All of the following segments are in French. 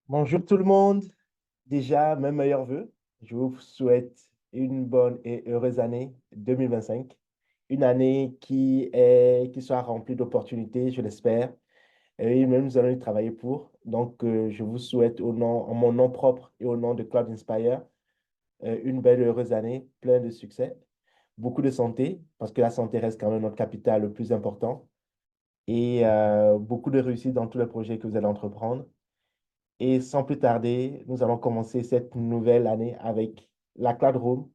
Bonjour tout le monde. Déjà, mes meilleurs vœux. Je vous souhaite une bonne et heureuse année 2025. Une année qui sera remplie d'opportunités, je l'espère. Et même nous allons y travailler pour. Donc, je vous souhaite en mon nom propre et au nom de Cloud Inspire, une belle et heureuse année, pleine de succès, beaucoup de santé, parce que la santé reste quand même notre capital le plus important, et beaucoup de réussite dans tous les projets que vous allez entreprendre. Et sans plus tarder, nous allons commencer cette nouvelle année avec la Cloud Room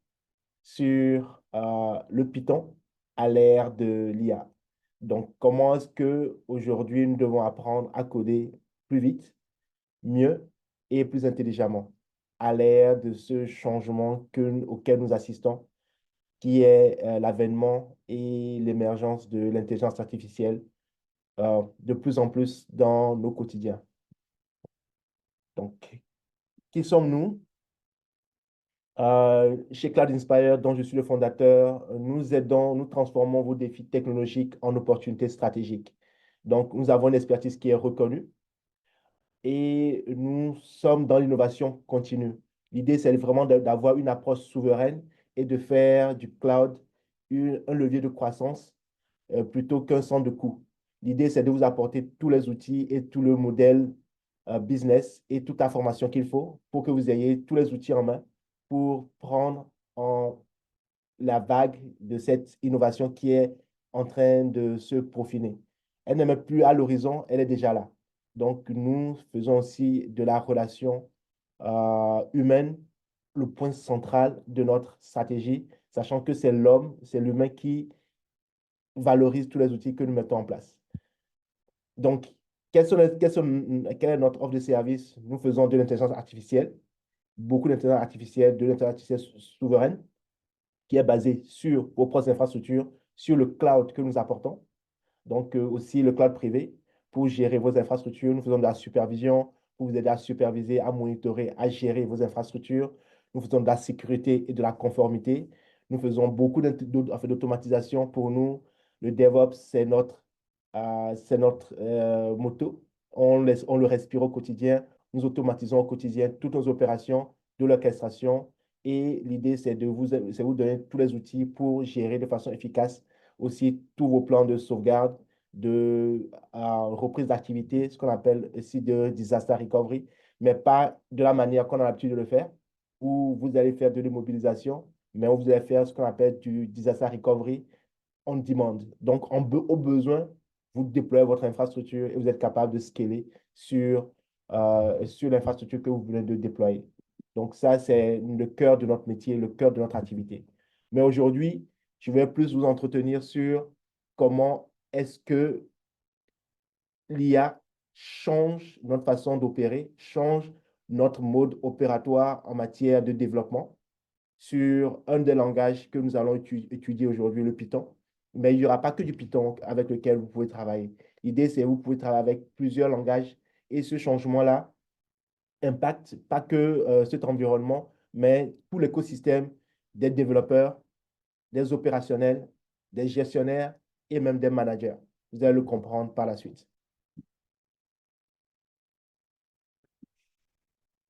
sur le Python à l'ère de l'IA. Donc, comment est-ce que aujourd'hui nous devons apprendre à coder plus vite, mieux et plus intelligemment à l'ère de ce changement auquel nous assistons, qui est l'avènement et l'émergence de l'intelligence artificielle de plus en plus dans nos quotidiens. Donc, qui sommes-nous? Chez Cloud Inspire, dont je suis le fondateur, nous aidons, nous transformons vos défis technologiques en opportunités stratégiques. Donc, nous avons une expertise qui est reconnue et nous sommes dans l'innovation continue. L'idée, c'est vraiment d'avoir une approche souveraine et de faire du cloud un levier de croissance plutôt qu'un centre de coût. L'idée, c'est de vous apporter tous les outils et tout le modèle business et toute la formation qu'il faut pour que vous ayez tous les outils en main pour prendre en la vague de cette innovation qui est en train de se profiler. Elle n'est même plus à l'horizon, elle est déjà là. Donc, nous faisons aussi de la relation humaine le point central de notre stratégie, sachant que c'est l'homme, c'est l'humain qui valorise tous les outils que nous mettons en place. Donc, quelle est notre offre de service? Nous faisons de l'intelligence artificielle, beaucoup d'intelligence artificielle, de l'intelligence artificielle souveraine, qui est basée sur vos propres infrastructures, sur le cloud que nous apportons, donc aussi le cloud privé, pour gérer vos infrastructures. Nous faisons de la supervision pour vous aider à superviser, à monitorer, à gérer vos infrastructures. Nous faisons de la sécurité et de la conformité. Nous faisons beaucoup d'automatisation pour nous. Le DevOps, c'est notre motto. On le respire au quotidien. Nous automatisons au quotidien toutes nos opérations de l'orchestration. Et l'idée, c'est vous donner tous les outils pour gérer de façon efficace aussi tous vos plans de sauvegarde, de reprise d'activité, ce qu'on appelle aussi de disaster recovery, mais pas de la manière qu'on a l'habitude de le faire, où vous allez faire de l'immobilisation, mais où vous allez faire ce qu'on appelle du disaster recovery on demand. Donc, au besoin, vous déployez votre infrastructure et vous êtes capable de scaler sur l'infrastructure que vous venez de déployer. Donc, ça, c'est le cœur de notre métier, le cœur de notre activité. Mais aujourd'hui, je vais plus vous entretenir sur comment est-ce que l'IA change notre façon d'opérer, change notre mode opératoire en matière de développement sur un des langages que nous allons étudier aujourd'hui, le Python. Mais il n'y aura pas que du Python avec lequel vous pouvez travailler. L'idée, c'est que vous pouvez travailler avec plusieurs langages et ce changement-là impacte pas que cet environnement, mais tout l'écosystème des développeurs, des opérationnels, des gestionnaires et même des managers. Vous allez le comprendre par la suite.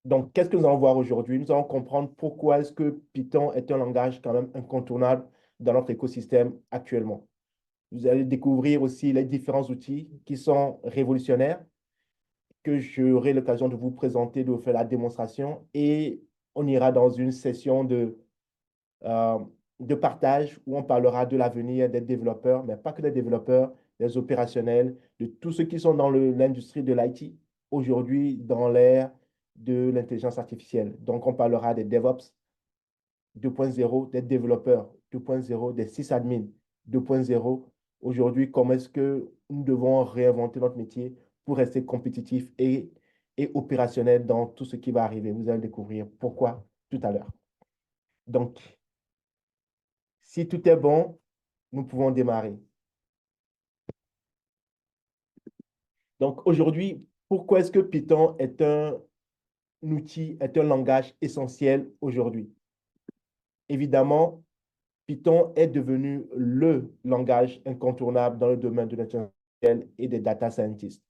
Donc, qu'est-ce que nous allons voir aujourd'hui? Nous allons comprendre pourquoi est-ce que Python est un langage quand même incontournable dans notre écosystème actuellement. Vous allez découvrir aussi les différents outils qui sont révolutionnaires, que j'aurai l'occasion de vous présenter, de vous faire la démonstration, et on ira dans une session euh, de partage où on parlera de l'avenir des développeurs, mais pas que des développeurs, des opérationnels, de tous ceux qui sont dans l'industrie de l'IT aujourd'hui dans l'ère de l'intelligence artificielle. Donc, on parlera des DevOps 2.0, des développeurs 2.0, des sysadmins 2.0. Aujourd'hui, comment est-ce que nous devons réinventer notre métier pour rester compétitif et opérationnel dans tout ce qui va arriver. Vous allez découvrir pourquoi tout à l'heure. Donc, si tout est bon, nous pouvons démarrer. Donc aujourd'hui, pourquoi est-ce que Python est un outil, est un langage essentiel aujourd'hui? Évidemment, Python est devenu le langage incontournable dans le domaine de l'intelligence artificielle et des data scientists.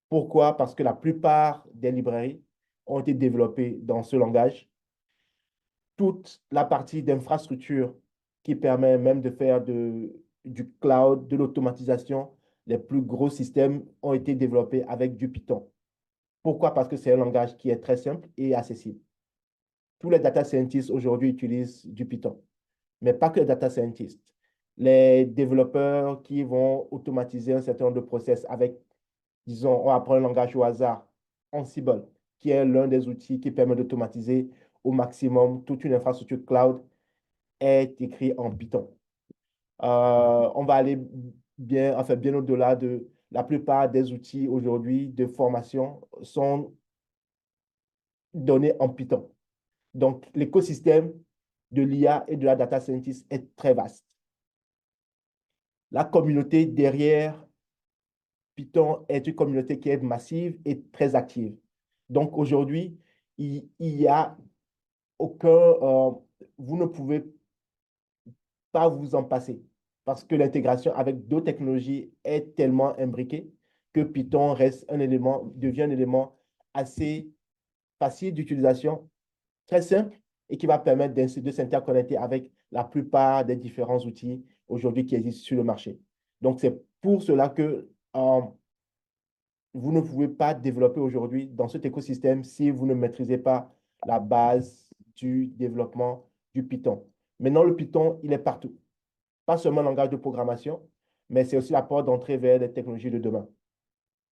Pourquoi? Parce que la plupart des librairies, ont été développés dans ce langage. Toute la partie d'infrastructure qui permet même de faire du cloud, de l'automatisation, les plus gros systèmes ont été développés avec du Python. Pourquoi? Parce que c'est un langage qui est très simple et accessible. Tous les data scientists aujourd'hui utilisent du Python, mais pas que les data scientists. Les développeurs qui vont automatiser un certain nombre de process avec, disons, on va prendre un langage au hasard, Ansible, qui est l'un des outils qui permet d'automatiser au maximum toute une infrastructure cloud, est écrit en Python. On va aller bien, enfin, bien au-delà de la plupart des outils aujourd'hui de formation sont donnés en Python. Donc, l'écosystème de l'IA et de la data scientist est très vaste. La communauté derrière Python est une communauté qui est massive et très active. Donc, aujourd'hui, il y a aucun, vous ne pouvez pas vous en passer parce que l'intégration avec d'autres technologies est tellement imbriquée que Python reste un élément, devient un élément assez facile d'utilisation, très simple et qui va permettre de s'interconnecter avec la plupart des différents outils aujourd'hui qui existent sur le marché. Donc, c'est pour cela que vous ne pouvez pas développer aujourd'hui dans cet écosystème si vous ne maîtrisez pas la base du développement du Python. Maintenant, le Python, il est partout. Pas seulement un langage de programmation, mais c'est aussi la porte d'entrée vers les technologies de demain.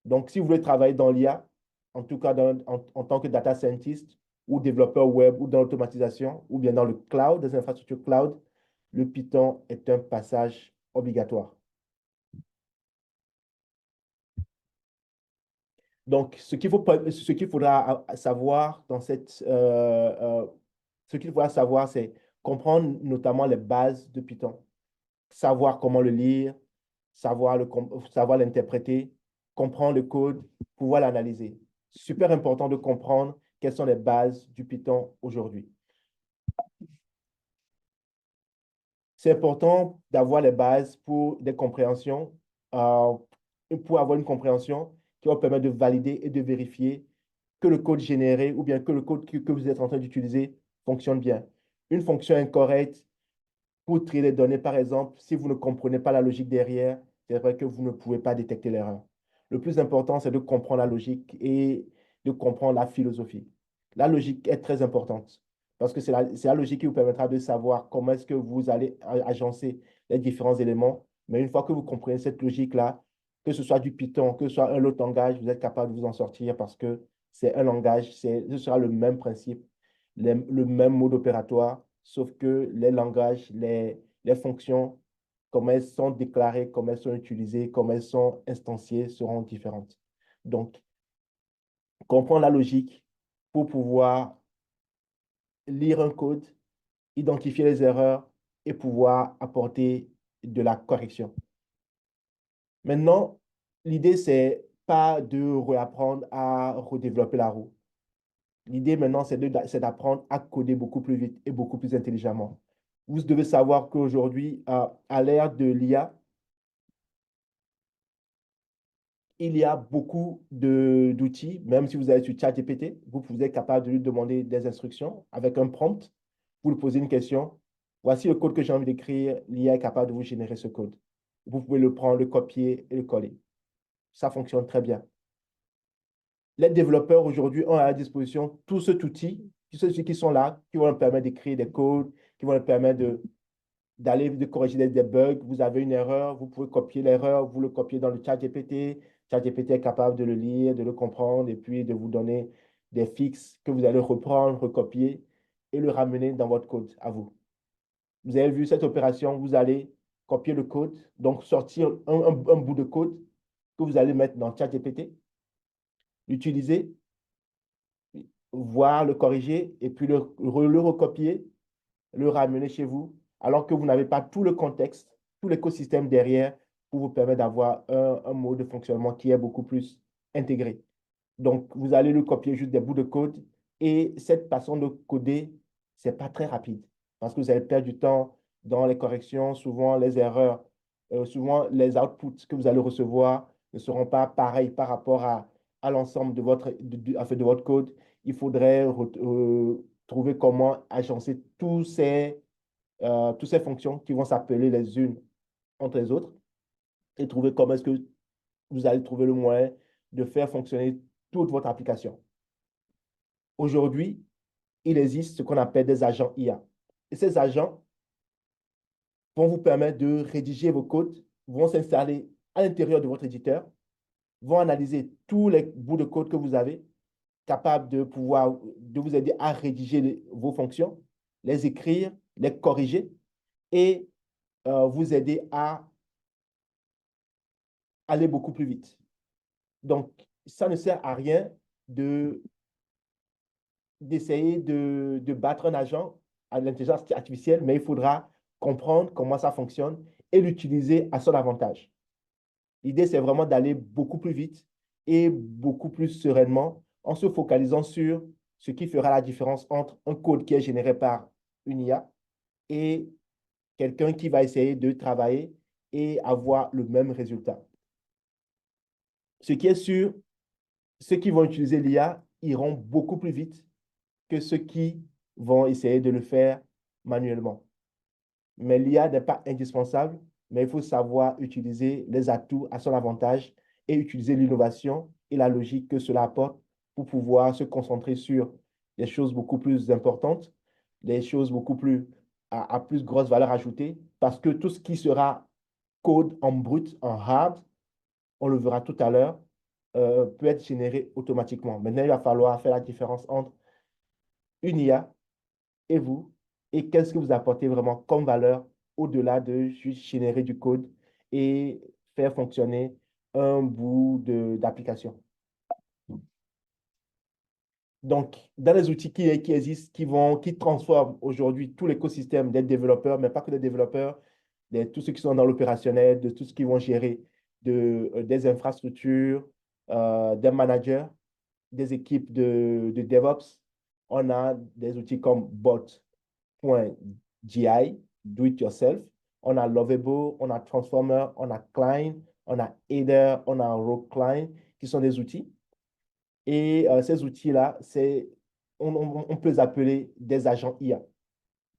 Donc, si vous voulez travailler dans l'IA, en tout cas en tant que data scientist ou développeur web ou dans l'automatisation ou bien dans le cloud, des infrastructures cloud, le Python est un passage obligatoire. Donc, ce qu'il faudra savoir dans ce qu'il faudra savoir, c'est comprendre notamment les bases de Python, savoir comment le lire, savoir l'interpréter, comprendre le code, pouvoir l'analyser. Super important de comprendre quelles sont les bases du Python aujourd'hui. C'est important d'avoir les bases pour des compréhensions, euh, pour avoir une compréhension qui va permettre de valider et de vérifier que le code généré ou bien que le code que vous êtes en train d'utiliser fonctionne bien. Une fonction incorrecte pour trier les données, par exemple, si vous ne comprenez pas la logique derrière, c'est vrai que vous ne pouvez pas détecter l'erreur. Le plus important, c'est de comprendre la logique et de comprendre la philosophie. La logique est très importante parce que c'est la logique qui vous permettra de savoir comment est-ce que vous allez agencer les différents éléments. Mais une fois que vous comprenez cette logique-là, que ce soit du Python, que ce soit un autre langage, vous êtes capable de vous en sortir parce que c'est un langage, ce sera le même principe, le même mode opératoire, sauf que les langages, les fonctions, comment elles sont déclarées, comment elles sont utilisées, comment elles sont instanciées seront différentes. Donc, comprendre la logique pour pouvoir lire un code, identifier les erreurs et pouvoir apporter de la correction. Maintenant, l'idée, c'est pas de réapprendre à redévelopper la roue. L'idée maintenant, c'est d'apprendre à coder beaucoup plus vite et beaucoup plus intelligemment. Vous devez savoir qu'aujourd'hui, à l'ère de l'IA, il y a beaucoup d'outils, même si vous allez sur ChatGPT, vous êtes capable de lui demander des instructions avec un prompt. Vous lui posez une question. Voici le code que j'ai envie d'écrire. L'IA est capable de vous générer ce code. Vous pouvez le prendre, le copier et le coller. Ça fonctionne très bien. Les développeurs aujourd'hui ont à la disposition tout cet outil, tous ceux qui sont là, qui vont leur permettre d'écrire des codes, qui vont leur permettre de corriger des bugs. Vous avez une erreur, vous pouvez copier l'erreur, vous le copiez dans le chat GPT. Chat GPT est capable de le lire, de le comprendre et puis de vous donner des fixes que vous allez reprendre, recopier et le ramener dans votre code à vous. Vous avez vu cette opération, vous allez copier le code, donc sortir un bout de code que vous allez mettre dans chat GPT, l'utiliser, voir le corriger et puis le recopier, le ramener chez vous, alors que vous n'avez pas tout le contexte, tout l'écosystème derrière pour vous permettre d'avoir un mode de fonctionnement qui est beaucoup plus intégré. Donc, vous allez le copier juste des bouts de code et cette façon de coder, ce n'est pas très rapide parce que vous allez perdre du temps dans les corrections, souvent les erreurs, souvent les outputs que vous allez recevoir ne seront pas pareils par rapport à l'ensemble de de votre code, il faudrait trouver comment agencer toutes ces fonctions qui vont s'appeler les unes entre les autres et trouver comment est-ce que vous allez trouver le moyen de faire fonctionner toute votre application. Aujourd'hui, il existe ce qu'on appelle des agents IA. Et ces agents vont vous permettre de rédiger vos codes, vont s'installer à l'intérieur de votre éditeur, vont analyser tous les bouts de code que vous avez, capables de vous aider à rédiger vos fonctions, les écrire, les corriger et vous aider à aller beaucoup plus vite. Donc, ça ne sert à rien d'essayer de battre un agent à l'intelligence artificielle, mais il faudra comprendre comment ça fonctionne et l'utiliser à son avantage. L'idée, c'est vraiment d'aller beaucoup plus vite et beaucoup plus sereinement en se focalisant sur ce qui fera la différence entre un code qui est généré par une IA et quelqu'un qui va essayer de travailler et avoir le même résultat. Ce qui est sûr, ceux qui vont utiliser l'IA iront beaucoup plus vite que ceux qui vont essayer de le faire manuellement. Mais l'IA n'est pas indispensable, mais il faut savoir utiliser les atouts à son avantage et utiliser l'innovation et la logique que cela apporte pour pouvoir se concentrer sur des choses beaucoup plus importantes, des choses beaucoup plus à plus grosse valeur ajoutée, parce que tout ce qui sera code en brut, en hard, on le verra tout à l'heure, peut être généré automatiquement. Maintenant, il va falloir faire la différence entre une IA et vous, et qu'est-ce que vous apportez vraiment comme valeur au-delà de juste générer du code et faire fonctionner un bout d'application. Donc, dans les outils qui existent, qui transforment aujourd'hui tout l'écosystème des développeurs, mais pas que des développeurs, de tous ceux qui sont dans l'opérationnel, de tous ceux qui vont gérer des infrastructures, des managers, des équipes de DevOps, on a des outils comme Bot.gi, Do It Yourself. On a Lovable, on a Transformer, on a Klein, on a Aider, on a Rogue Klein, qui sont des outils. Et ces outils-là, on peut les appeler des agents IA.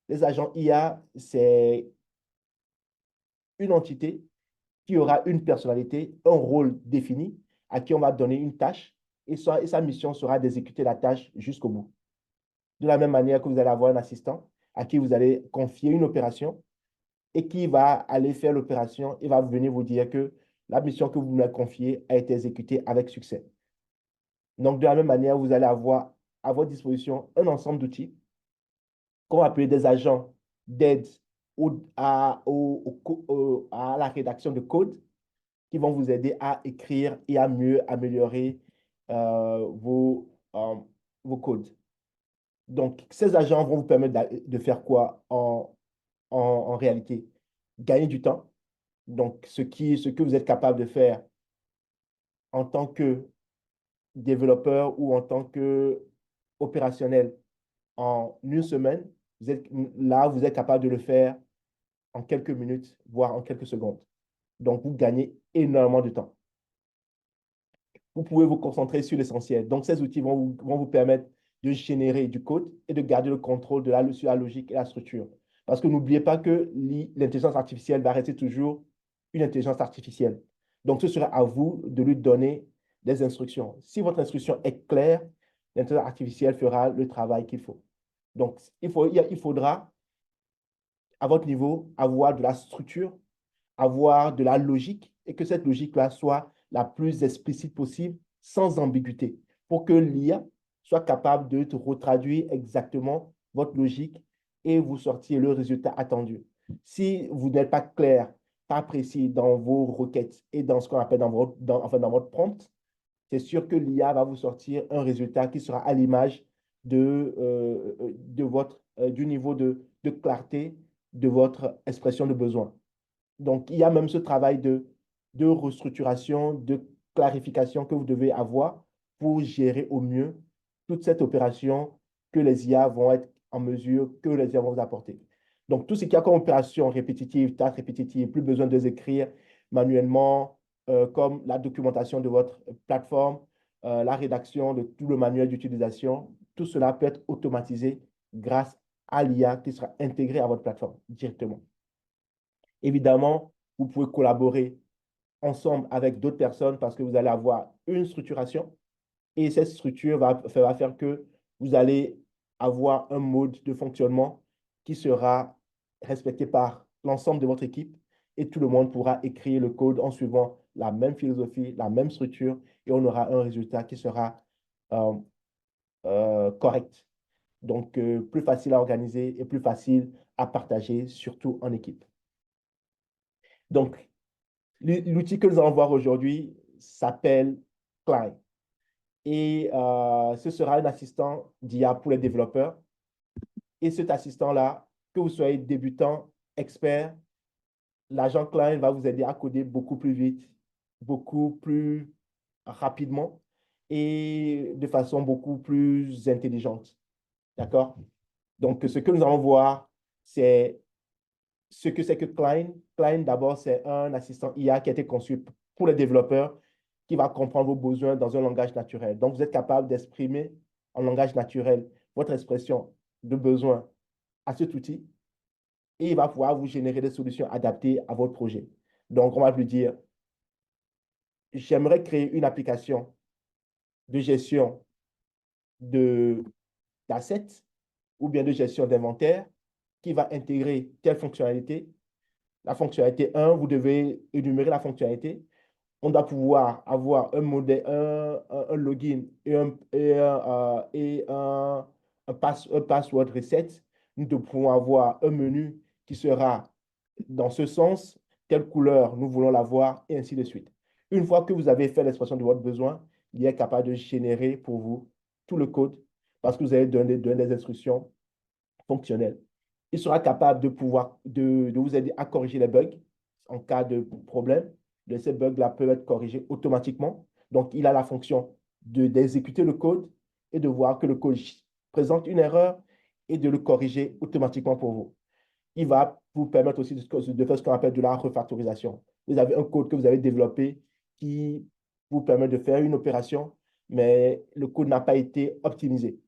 Les agents IA, c'est une entité qui aura une personnalité, un rôle défini, à qui on va donner une tâche, et sa mission sera d'exécuter la tâche jusqu'au bout. De la même manière que vous allez avoir un assistant à qui vous allez confier une opération et qui va aller faire l'opération et va venir vous dire que la mission que vous m'avez confiée a été exécutée avec succès. Donc, de la même manière, vous allez avoir à votre disposition un ensemble d'outils qu'on va appeler des agents d'aide à la rédaction de code qui vont vous aider à écrire et à mieux améliorer euh, vos, euh, vos codes. Donc, ces agents vont vous permettre de faire quoi en réalité? Gagner du temps. Donc, ce que vous êtes capable de faire en tant que développeur ou en tant que opérationnel en une semaine, vous êtes capable de le faire en quelques minutes, voire en quelques secondes. Donc, vous gagnez énormément de temps. Vous pouvez vous concentrer sur l'essentiel. Donc, ces outils vont vous permettre de générer du code et de garder le contrôle sur la logique et la structure. Parce que n'oubliez pas que l'intelligence artificielle va rester toujours une intelligence artificielle. Donc, ce sera à vous de lui donner des instructions. Si votre instruction est claire, l'intelligence artificielle fera le travail qu'il faut. Donc, il faudra, à votre niveau, avoir de la structure, avoir de la logique et que cette logique-là soit la plus explicite possible, sans ambiguïté, pour que l'IA soit capable de te retraduire exactement votre logique et vous sortir le résultat attendu. Si vous n'êtes pas clair, pas précis dans vos requêtes et dans ce qu'on appelle dans votre prompt, c'est sûr que l'IA va vous sortir un résultat qui sera à l'image du niveau de clarté de votre expression de besoin. Donc, il y a même ce travail de restructuration, de clarification que vous devez avoir pour gérer au mieux toute cette opération que les IA vont être en mesure, que les IA vont vous apporter. Donc, tout ce qu'il y a comme opération répétitive, tâches répétitives, plus besoin de les écrire manuellement, comme la documentation de votre plateforme, la rédaction de tout le manuel d'utilisation, tout cela peut être automatisé grâce à l'IA qui sera intégrée à votre plateforme directement. Évidemment, vous pouvez collaborer ensemble avec d'autres personnes parce que vous allez avoir une structuration et cette structure va faire que vous allez avoir un mode de fonctionnement qui sera respecté par l'ensemble de votre équipe et tout le monde pourra écrire le code en suivant la même philosophie, la même structure et on aura un résultat qui sera euh, correct. Donc, plus facile à organiser et plus facile à partager, surtout en équipe. Donc, l'outil que nous allons voir aujourd'hui s'appelle Klein. Et ce sera un assistant d'IA pour les développeurs. Et cet assistant-là, que vous soyez débutant, expert, l'agent Klein va vous aider à coder beaucoup plus vite, beaucoup plus rapidement et de façon beaucoup plus intelligente. D'accord? Donc, ce que nous allons voir, c'est ce que c'est que Klein. Klein, d'abord, c'est un assistant IA qui a été conçu pour les développeurs qui va comprendre vos besoins dans un langage naturel. Donc, vous êtes capable d'exprimer en langage naturel votre expression de besoin à cet outil et il va pouvoir vous générer des solutions adaptées à votre projet. Donc, on va lui dire, j'aimerais créer une application de gestion de d'assets ou bien de gestion d'inventaire qui va intégrer telle fonctionnalité. La fonctionnalité 1, vous devez énumérer la fonctionnalité. On doit pouvoir avoir un modèle, un login et un password reset. Nous devons avoir un menu qui sera dans ce sens, telle couleur, nous voulons l'avoir, et ainsi de suite. Une fois que vous avez fait l'expression de votre besoin, il est capable de générer pour vous tout le code parce que vous avez donné des instructions fonctionnelles. Il sera capable de pouvoir de vous aider à corriger les bugs en cas de problème. Ces bugs-là peuvent être corrigés automatiquement. Donc, il a la fonction d'exécuter le code et de voir que le code présente une erreur et de le corriger automatiquement pour vous. Il va vous permettre aussi de faire ce qu'on appelle de la refactorisation. Vous avez un code que vous avez développé qui vous permet de faire une opération, mais le code n'a pas été optimisé.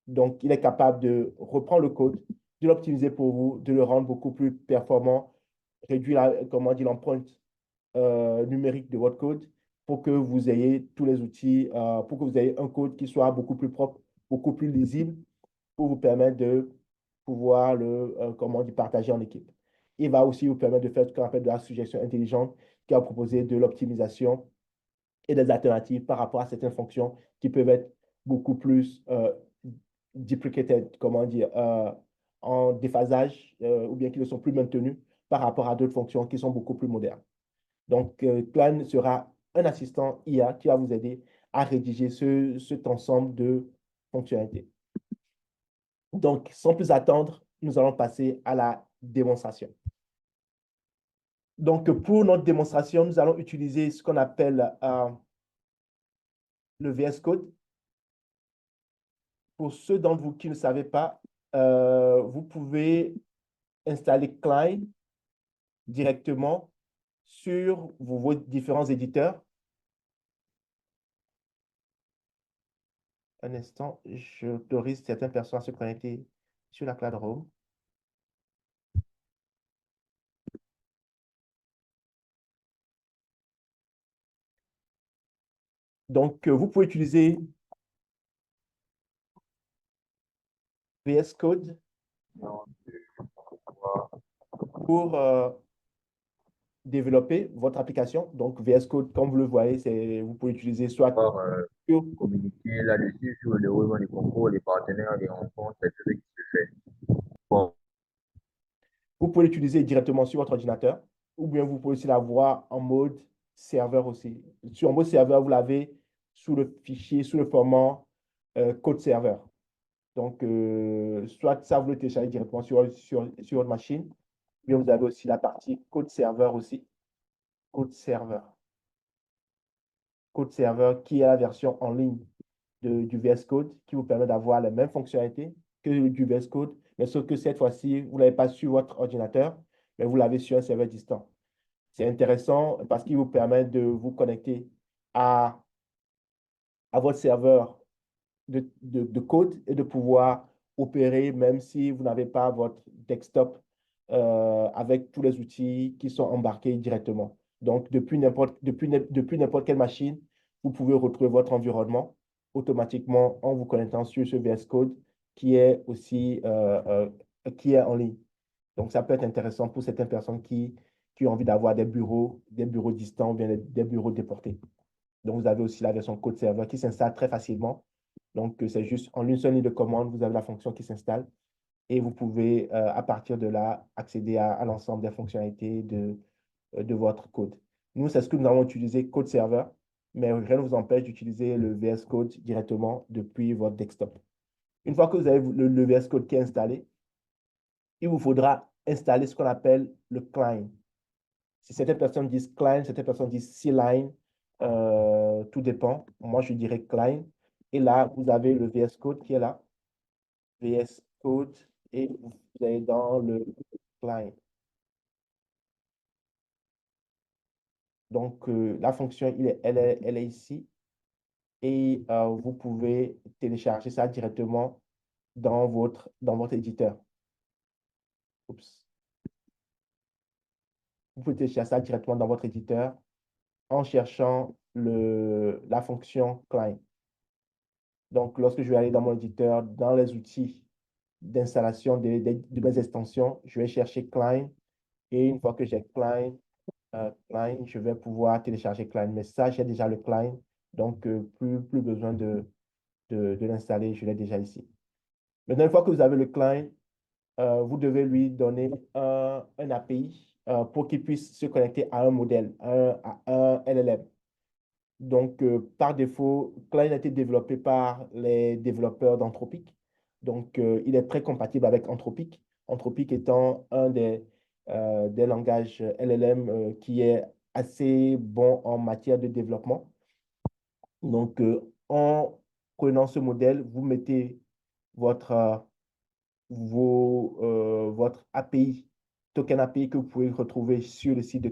Donc, il est capable de reprendre le code, de l'optimiser pour vous, de le rendre beaucoup plus performant, réduire comment dire, l'empreinte numérique de votre code pour que vous ayez tous les outils, pour que vous ayez un code qui soit beaucoup plus propre, beaucoup plus lisible pour vous permettre de pouvoir comment dire, partager en équipe. Il va aussi vous permettre de faire ce qu'on appelle de la suggestion intelligente qui va proposer de l'optimisation et des alternatives par rapport à certaines fonctions qui peuvent être beaucoup plus deprecated, comment dire, en déphasage ou bien qui ne sont plus maintenues par rapport à d'autres fonctions qui sont beaucoup plus modernes. Donc, Plan sera un assistant IA qui va vous aider à rédiger cet ensemble de fonctionnalités. Donc, sans plus attendre, nous allons passer à la démonstration. Donc, pour notre démonstration, nous allons utiliser ce qu'on appelle le VS Code. Pour ceux d'entre vous qui ne savez pas, vous pouvez installer Klein directement sur vos différents éditeurs. Un instant, j'autorise certaines personnes à se connecter sur la Cloud Home. Donc, vous pouvez utiliser VS Code pour développer votre application. Donc, VS Code, comme vous le voyez, vous pouvez utiliser soit communiquer là-dessus sur le déroulement du concours, les partenaires, les rencontres, c'est ce qui se fait. Bon, vous pouvez l'utiliser directement sur votre ordinateur ou bien vous pouvez aussi l'avoir en mode serveur aussi. Sur en mode serveur, vous l'avez sous le fichier, sous le format code serveur. Donc, soit ça, vous le téléchargez directement sur votre machine, ou bien vous avez aussi la partie code serveur aussi. Code serveur. Code serveur qui est la version en ligne du VS Code qui vous permet d'avoir les mêmes fonctionnalités que du VS Code, mais sauf que cette fois-ci, vous ne l'avez pas sur votre ordinateur, mais vous l'avez sur un serveur distant. C'est intéressant parce qu'il vous permet de vous connecter à à votre serveur de code et de pouvoir opérer même si vous n'avez pas votre desktop avec tous les outils qui sont embarqués directement. Donc, depuis n'importe quelle machine, vous pouvez retrouver votre environnement automatiquement en vous connectant sur ce VS Code qui est aussi qui est en ligne. Donc, ça peut être intéressant pour certaines personnes qui ont envie d'avoir des bureaux distants ou bien des bureaux déportés. Donc, vous avez aussi la version code serveur qui s'installe très facilement. Donc, c'est juste en une seule ligne de commande, vous avez la fonction qui s'installe et vous pouvez, à partir de là, accéder à l'ensemble des fonctionnalités de votre code. Nous, c'est ce que nous avons utilisé, code serveur, mais rien ne vous empêche d'utiliser le VS Code directement depuis votre desktop. Une fois que vous avez le VS Code qui est installé, il vous faudra installer ce qu'on appelle le client. Si certaines personnes disent client, certaines personnes disent C-line, tout dépend. Moi, je dirais client. Et là, vous avez le VS Code qui est là, VS Code, et vous allez dans le client. Donc, la fonction, elle est ici et vous pouvez télécharger ça directement dans votre éditeur. Oups. Vous pouvez télécharger ça directement dans votre éditeur en cherchant la fonction client. Donc, lorsque je vais aller dans mon éditeur, dans les outils d'installation de mes extensions, je vais chercher Klein. Et une fois que j'ai Klein, je vais pouvoir télécharger Klein. Mais ça, j'ai déjà le Klein. Donc, plus besoin de l'installer. Je l'ai déjà ici. Maintenant, une fois que vous avez le Klein, vous devez lui donner un API pour qu'il puisse se connecter à un modèle, à un LLM. Donc, par défaut, Klein a été développé par les développeurs d'Anthropic. Donc, il est très compatible avec Anthropic. Anthropic étant un des langages LLM qui est assez bon en matière de développement. Donc, en prenant ce modèle, vous mettez votre, votre API, token API que vous pouvez retrouver sur le site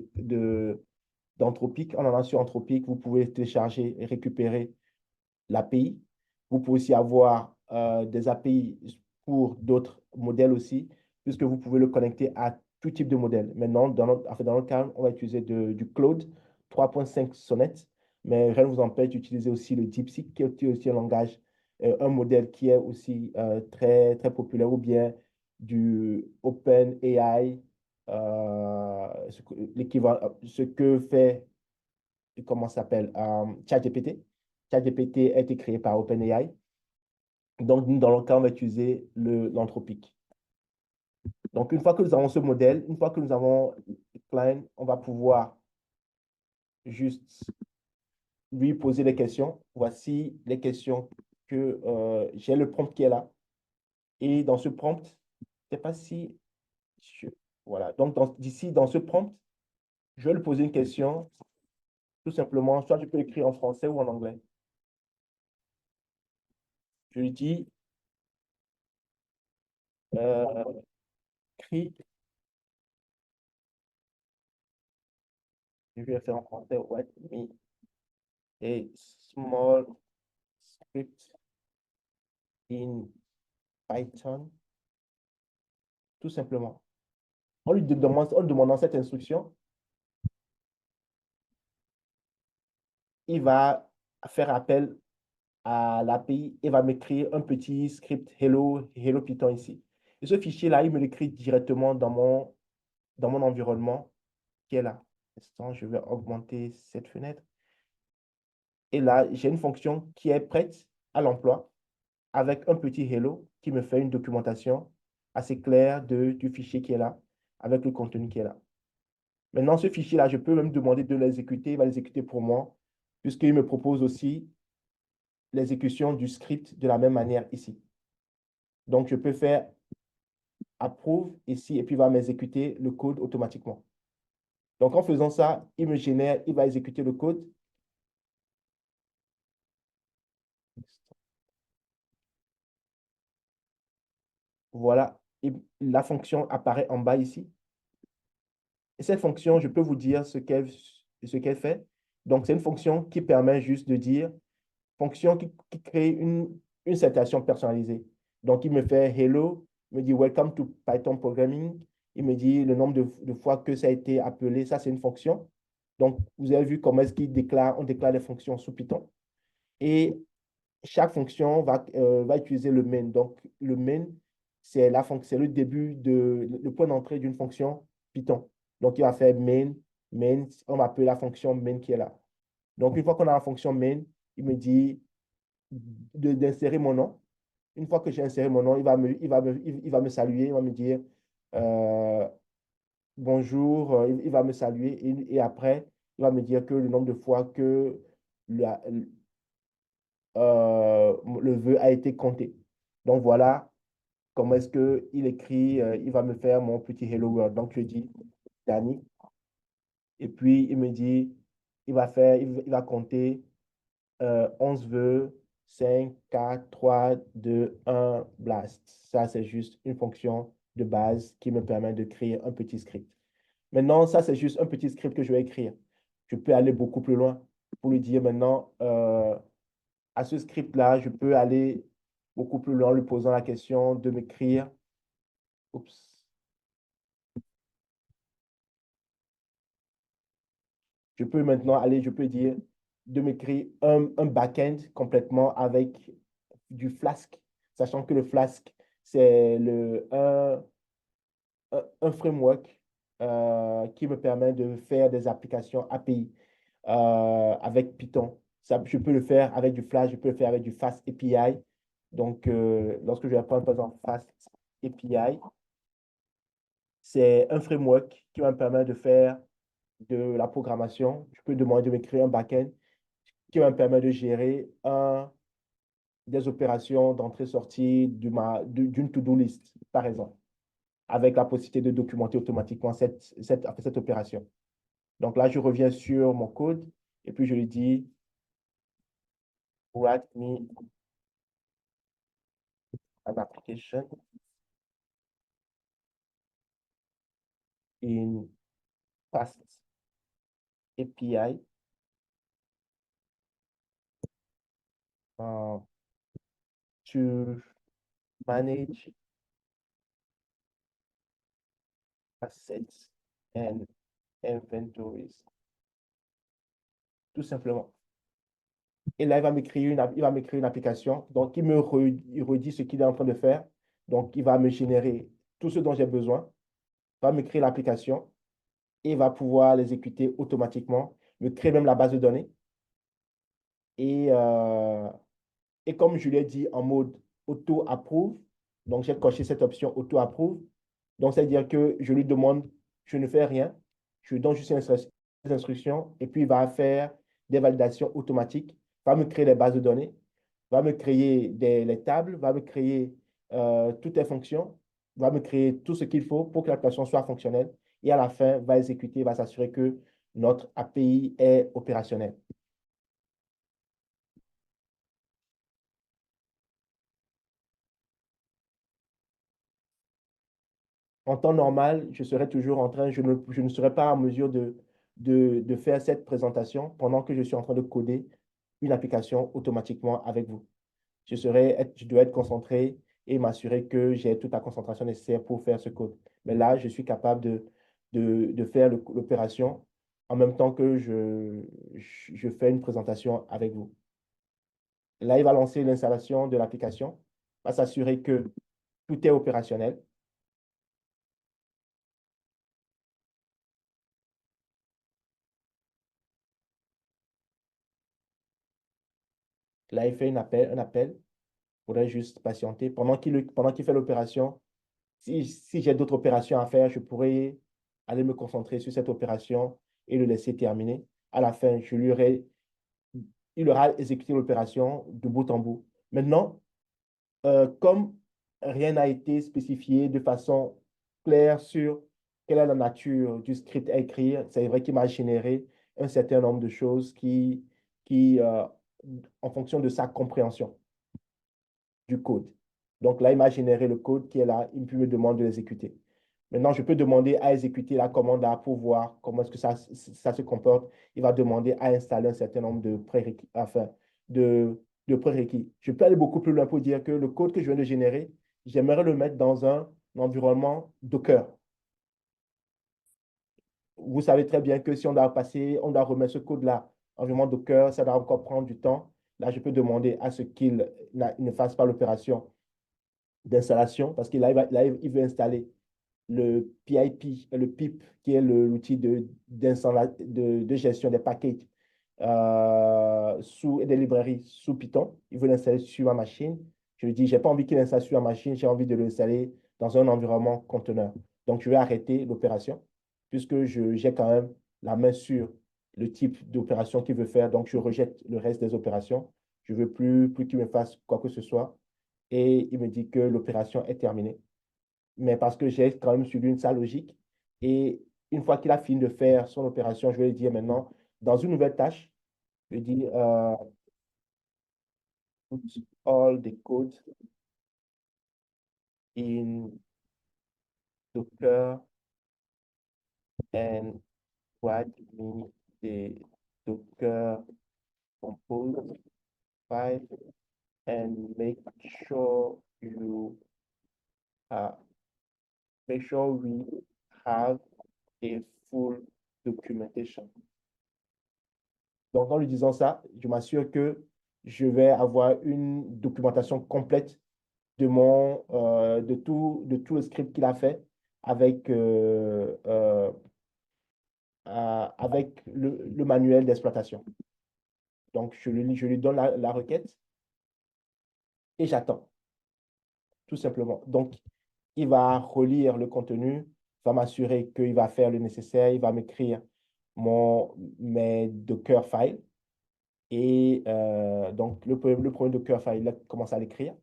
d'Anthropic. En allant sur Anthropic, vous pouvez télécharger et récupérer l'API. Vous pouvez aussi avoir des API pour d'autres modèles aussi, puisque vous pouvez le connecter à tout type de modèle. Maintenant, dans notre cas, on va utiliser du Claude 3.5 Sonnet, mais rien ne vous empêche d'utiliser aussi le DeepSeek, qui est aussi un langage, un modèle qui est aussi très populaire, ou bien du OpenAI, ce que fait comment ça s'appelle, ChatGPT. ChatGPT a été créé par OpenAI. Donc, nous, dans le cas, on va utiliser l'anthropique. Donc, une fois que nous avons ce modèle, une fois que nous avons Klein, on va pouvoir juste lui poser des questions. Voici les questions que j'ai le prompt qui est là. Et dans ce prompt, je ne sais pas si... Voilà. Donc, d'ici, dans ce prompt, je vais lui poser une question, tout simplement. Soit je peux écrire en français ou en anglais. Je lui dis, écris. Je vais faire en français, write me a small script in Python, tout simplement. En lui demandant cette instruction, il va faire appel à l'API et va m'écrire un petit script Hello Python ici. Et ce fichier-là, il me l'écrit directement dans mon environnement qui est là. Instant, je vais augmenter cette fenêtre. Et là, j'ai une fonction qui est prête à l'emploi avec un petit hello qui me fait une documentation assez claire du fichier qui est là, avec le contenu qui est là. Maintenant, ce fichier-là, je peux même demander de l'exécuter, il va l'exécuter pour moi, puisqu'il me propose aussi l'exécution du script de la même manière ici. Donc, je peux faire approve ici, et puis il va m'exécuter le code automatiquement. Donc, en faisant ça, il va exécuter le code. Voilà, et la fonction apparaît en bas ici. Et cette fonction, je peux vous dire ce qu'elle fait. Donc, c'est une fonction qui permet juste de dire fonction qui crée une citation personnalisée. Donc, il me fait hello, il me dit welcome to Python programming. Il me dit le nombre de fois que ça a été appelé. Ça, c'est une fonction. Donc, vous avez vu comment est-ce on déclare les fonctions sous Python. Et chaque fonction va utiliser le main. Donc, le main, c'est le début le point d'entrée d'une fonction Python. Donc, il va faire main, on va appeler la fonction main qui est là. Donc, une fois qu'on a la fonction main, il me dit d'insérer mon nom. Une fois que j'ai inséré mon nom, il va me saluer, il va me dire euh, bonjour, il va me saluer et après, il va me dire que le nombre de fois que la- le vœu a été compté. Donc voilà comment est-ce qu'il écrit, il va me faire mon petit Hello World. Donc je dis Danny et puis il me dit, il va compter 11 vœux, 5, 4, 3, 2, 1, blast. Ça, c'est juste une fonction de base qui me permet de créer un petit script. Maintenant, ça, c'est juste un petit script que je vais écrire. Je peux aller beaucoup plus loin pour lui dire maintenant, à ce script-là, je peux aller beaucoup plus loin en lui posant la question de m'écrire. Oups. Je peux maintenant aller, je peux dire de m'écrire un back-end complètement avec du Flask, sachant que le Flask, c'est un framework qui me permet de faire des applications API avec Python. Ça, je peux le faire avec du Flash, je peux le faire avec du Fast API. Donc, lorsque je vais prendre par exemple Fast API, c'est un framework qui va me permettre de faire de la programmation. Je peux demander de m'écrire un backend qui va me permettre de gérer des opérations d'entrée-sortie d'une to-do list, par exemple, avec la possibilité de documenter automatiquement cette opération. Donc là, je reviens sur mon code et puis je lui dis, write me an application in Fast API to manage assets and inventories. Tout simplement. Et là, il va m'écrire une application. Donc, il redit ce qu'il est en train de faire. Donc, il va me générer tout ce dont j'ai besoin, va me créer l'application et va pouvoir l'exécuter automatiquement, me créer même la base de données. Et, euh, et comme je l'ai dit en mode auto-approve, donc j'ai coché cette option auto-approve. Donc, c'est-à-dire que je lui demande, je ne fais rien, je lui donne juste des instructions et puis il va faire des validations automatiques, va me créer les bases de données, va me créer les tables, va me créer toutes les fonctions, va me créer tout ce qu'il faut pour que l'application soit fonctionnelle et à la fin, va exécuter, va s'assurer que notre API est opérationnelle. En temps normal, je serais toujours en train, je ne serais pas en mesure de faire cette présentation pendant que je suis en train de coder une application automatiquement avec vous. Je dois être concentré et m'assurer que j'ai toute la concentration nécessaire pour faire ce code. Mais là, je suis capable de faire l'opération en même temps que je fais une présentation avec vous. Là, il va lancer l'installation de l'application, va s'assurer que tout est opérationnel. Là, il fait un appel. Il faudrait juste patienter. Pendant qu'il fait l'opération, si j'ai d'autres opérations à faire, je pourrais aller me concentrer sur cette opération et le laisser terminer. À la fin, il aura exécuté l'opération de bout en bout. Maintenant, comme rien n'a été spécifié de façon claire sur quelle est la nature du script à écrire, c'est vrai qu'il m'a généré un certain nombre de choses en fonction de sa compréhension du code. Donc là, il m'a généré le code qui est là, il peut me demander de l'exécuter. Maintenant, je peux demander à exécuter la commande A pour voir comment est-ce que ça se comporte. Il va demander à installer un certain nombre de de prérequis. Je peux aller beaucoup plus loin pour dire que le code que je viens de générer, j'aimerais le mettre dans un environnement Docker. Vous savez très bien que si on doit passer, on doit remettre ce code-là en environnement Docker, ça doit encore prendre du temps. Là, je peux demander à ce qu'il ne fasse pas l'opération d'installation parce qu'il il veut installer le PIP, le PIP, qui est l'outil de gestion des packages sous des librairies sous Python. Il veut l'installer sur ma machine. Je lui dis, je n'ai pas envie qu'il l'installe sur ma machine, j'ai envie de l'installer dans un environnement conteneur. Donc, je vais arrêter l'opération puisque j'ai quand même la main sur le type d'opération qu'il veut faire. Donc, je rejette le reste des opérations. Je ne veux plus qu'il me fasse quoi que ce soit. Et il me dit que l'opération est terminée, mais parce que j'ai quand même suivi sa logique. Et une fois qu'il a fini de faire son opération, je vais lui dire maintenant, dans une nouvelle tâche, je lui dis put all the code in Docker and write me the Docker compose file and sure you uh, make sure we have a full documentation. Donc, en lui disant ça, je m'assure que je vais avoir une documentation complète de tout le script qu'il a fait avec, avec le manuel d'exploitation. Donc, je lui donne la requête et j'attends, tout simplement. Donc, il va relire le contenu, va m'assurer qu'il va faire le nécessaire, il va m'écrire mes Docker files. Et donc, le premier Dockerfile, il a commencé à l'écrire.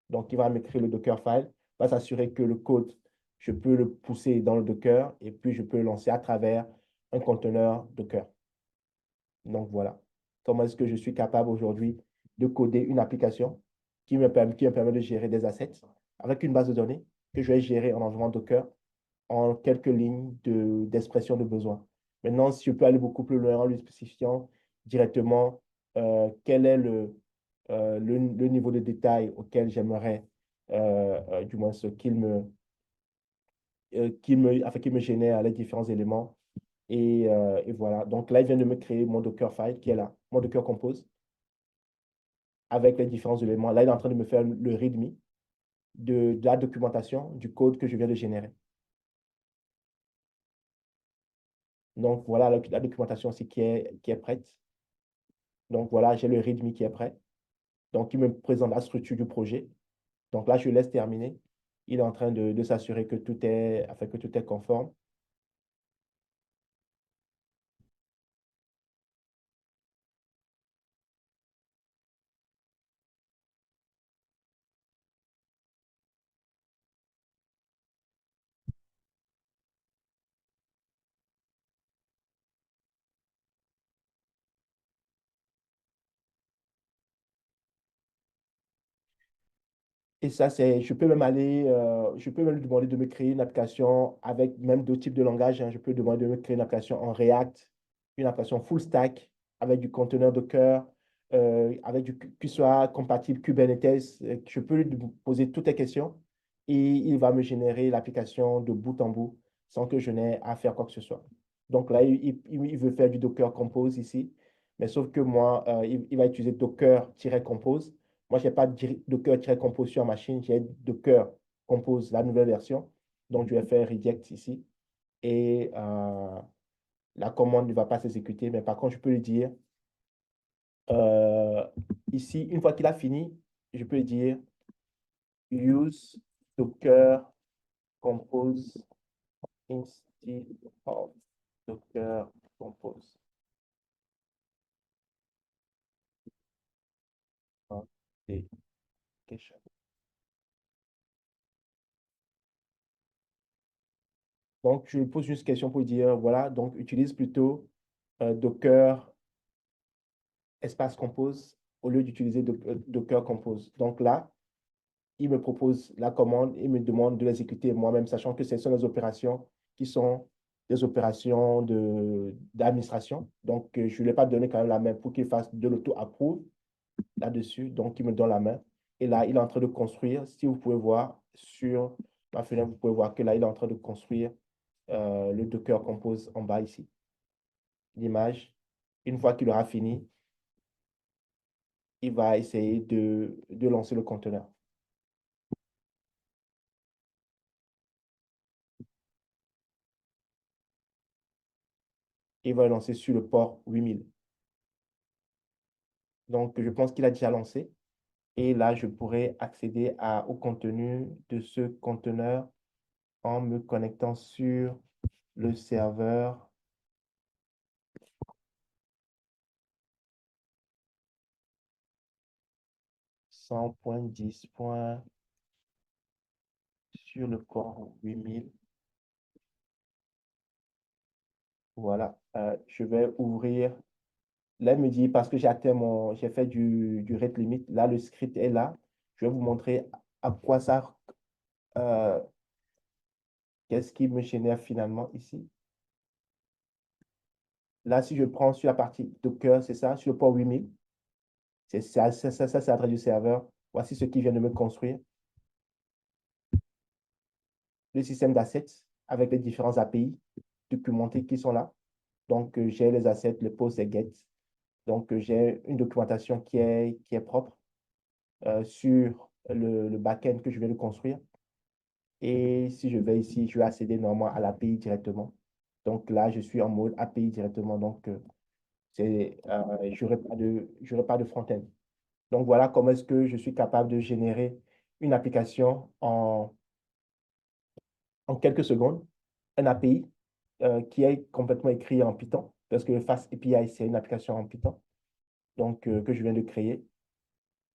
Donc, il va m'écrire le Dockerfile, va s'assurer que le code, je peux le pousser dans le Docker et puis je peux le lancer à travers un conteneur Docker. Donc, voilà. Comment est-ce que je suis capable aujourd'hui de coder une application qui me permet de gérer des assets avec une base de données que je vais gérer en environnement Docker en quelques lignes d'expression de besoin. Maintenant, si je peux aller beaucoup plus loin en lui spécifiant directement quel est le niveau de détail auquel j'aimerais, du moins ce qu'il me génère les différents éléments. Et voilà. Donc là, il vient de me créer mon Dockerfile qui est là, mon Docker Compose, avec les différents éléments. Là, il est en train de me faire le README de la documentation du code que je viens de générer. Donc, voilà la documentation aussi qui est prête. Donc, voilà, j'ai le README qui est prêt. Donc, il me présente la structure du projet. Donc, là, je laisse terminer. Il est en train de s'assurer que tout est conforme. Et ça, je peux même je peux même lui demander de me créer une application avec même d'autres types de langages, hein. Je peux demander de me créer une application en React, une application full stack avec du conteneur Docker, avec qui soit compatible Kubernetes. Je peux lui poser toutes les questions et il va me générer l'application de bout en bout sans que je n'ai à faire quoi que ce soit. Donc là, il veut faire du Docker Compose ici, mais sauf que moi, il va utiliser Docker-Compose. Moi, je n'ai pas Docker-Compose sur machine, j'ai Docker Compose, la nouvelle version. Donc, je vais faire reject ici. Et la commande ne va pas s'exécuter. Mais par contre, je peux lui dire, euh, ici, une fois qu'il a fini, je peux lui dire use Docker Compose instead of Docker Compose. Authentication. Donc, je lui pose juste une question pour lui dire, voilà, donc utilise plutôt Docker espace compose au lieu d'utiliser Docker compose. Donc là, il me propose la commande, il me demande de l'exécuter moi-même, sachant que ce sont des opérations qui sont des opérations d'administration. Donc, je ne lui ai pas donné quand même la main pour qu'il fasse de l'auto-approve. là-dessus. Donc, il me donne la main. Et là, il est en train de construire. Si vous pouvez voir sur ma fenêtre, vous pouvez voir que là, il est en train de construire le Docker Compose en bas ici. L'image. Une fois qu'il aura fini, il va essayer de lancer le conteneur. Il va le lancer sur le port 8000. Donc, je pense qu'il a déjà lancé. Et là, je pourrais accéder au contenu de ce conteneur en me connectant sur le serveur 100.10. Sur le port 8000. Voilà. Je vais ouvrir. Là, il me dit, parce que j'ai fait du rate limit. Là, le script est là. Je vais vous montrer à quoi ça, euh, qu'est-ce qui me génère finalement ici. Là, si je prends sur la partie Docker, c'est ça, sur le port 8000, c'est c'est l'adresse du serveur. Voici ce qui vient de me construire. Le système d'assets avec les différents API documentés qui sont là. Donc, j'ai les assets, le post et get. Donc, j'ai une documentation qui est propre sur le back-end que je vais le construire. Et si je vais ici, je vais accéder normalement à l'API directement. Donc là, je suis en mode API directement. Donc, je n'aurai pas de front-end. Donc, voilà comment est-ce que je suis capable de générer une application en quelques secondes, un API qui est complètement écrit en Python, parce que Fast API, c'est une application en Python, donc que je viens de créer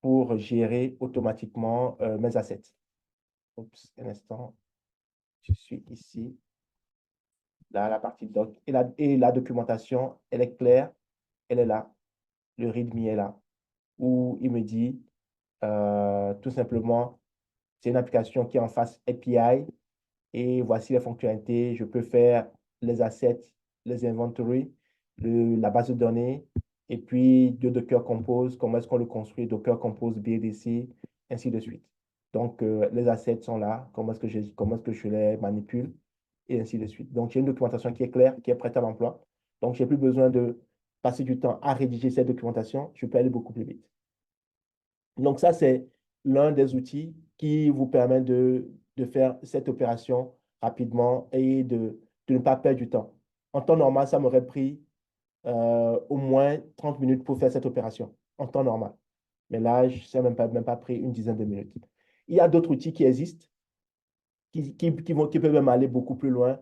pour gérer automatiquement mes assets. Oups, un instant, je suis ici, là, la partie doc. Et la documentation, elle est claire, elle est là. Le README est là, où il me dit tout simplement, c'est une application qui est en face API et voici les fonctionnalités. Je peux faire les assets, les inventories, la base de données et puis de Docker Compose, comment est-ce qu'on le construit, Docker Compose, BDC, ainsi de suite. Donc, les assets sont là, comment est-ce que je les manipule et ainsi de suite. Donc, j'ai une documentation qui est claire, qui est prête à l'emploi. Donc, je n'ai plus besoin de passer du temps à rédiger cette documentation. Je peux aller beaucoup plus vite. Donc, ça, c'est l'un des outils qui vous permet de faire cette opération rapidement et de ne pas perdre du temps. En temps normal, ça m'aurait pris au moins 30 minutes pour faire cette opération, en temps normal. Mais là, ça n'a même pas pris une dizaine de minutes. Il y a d'autres outils qui existent, qui peuvent même aller beaucoup plus loin.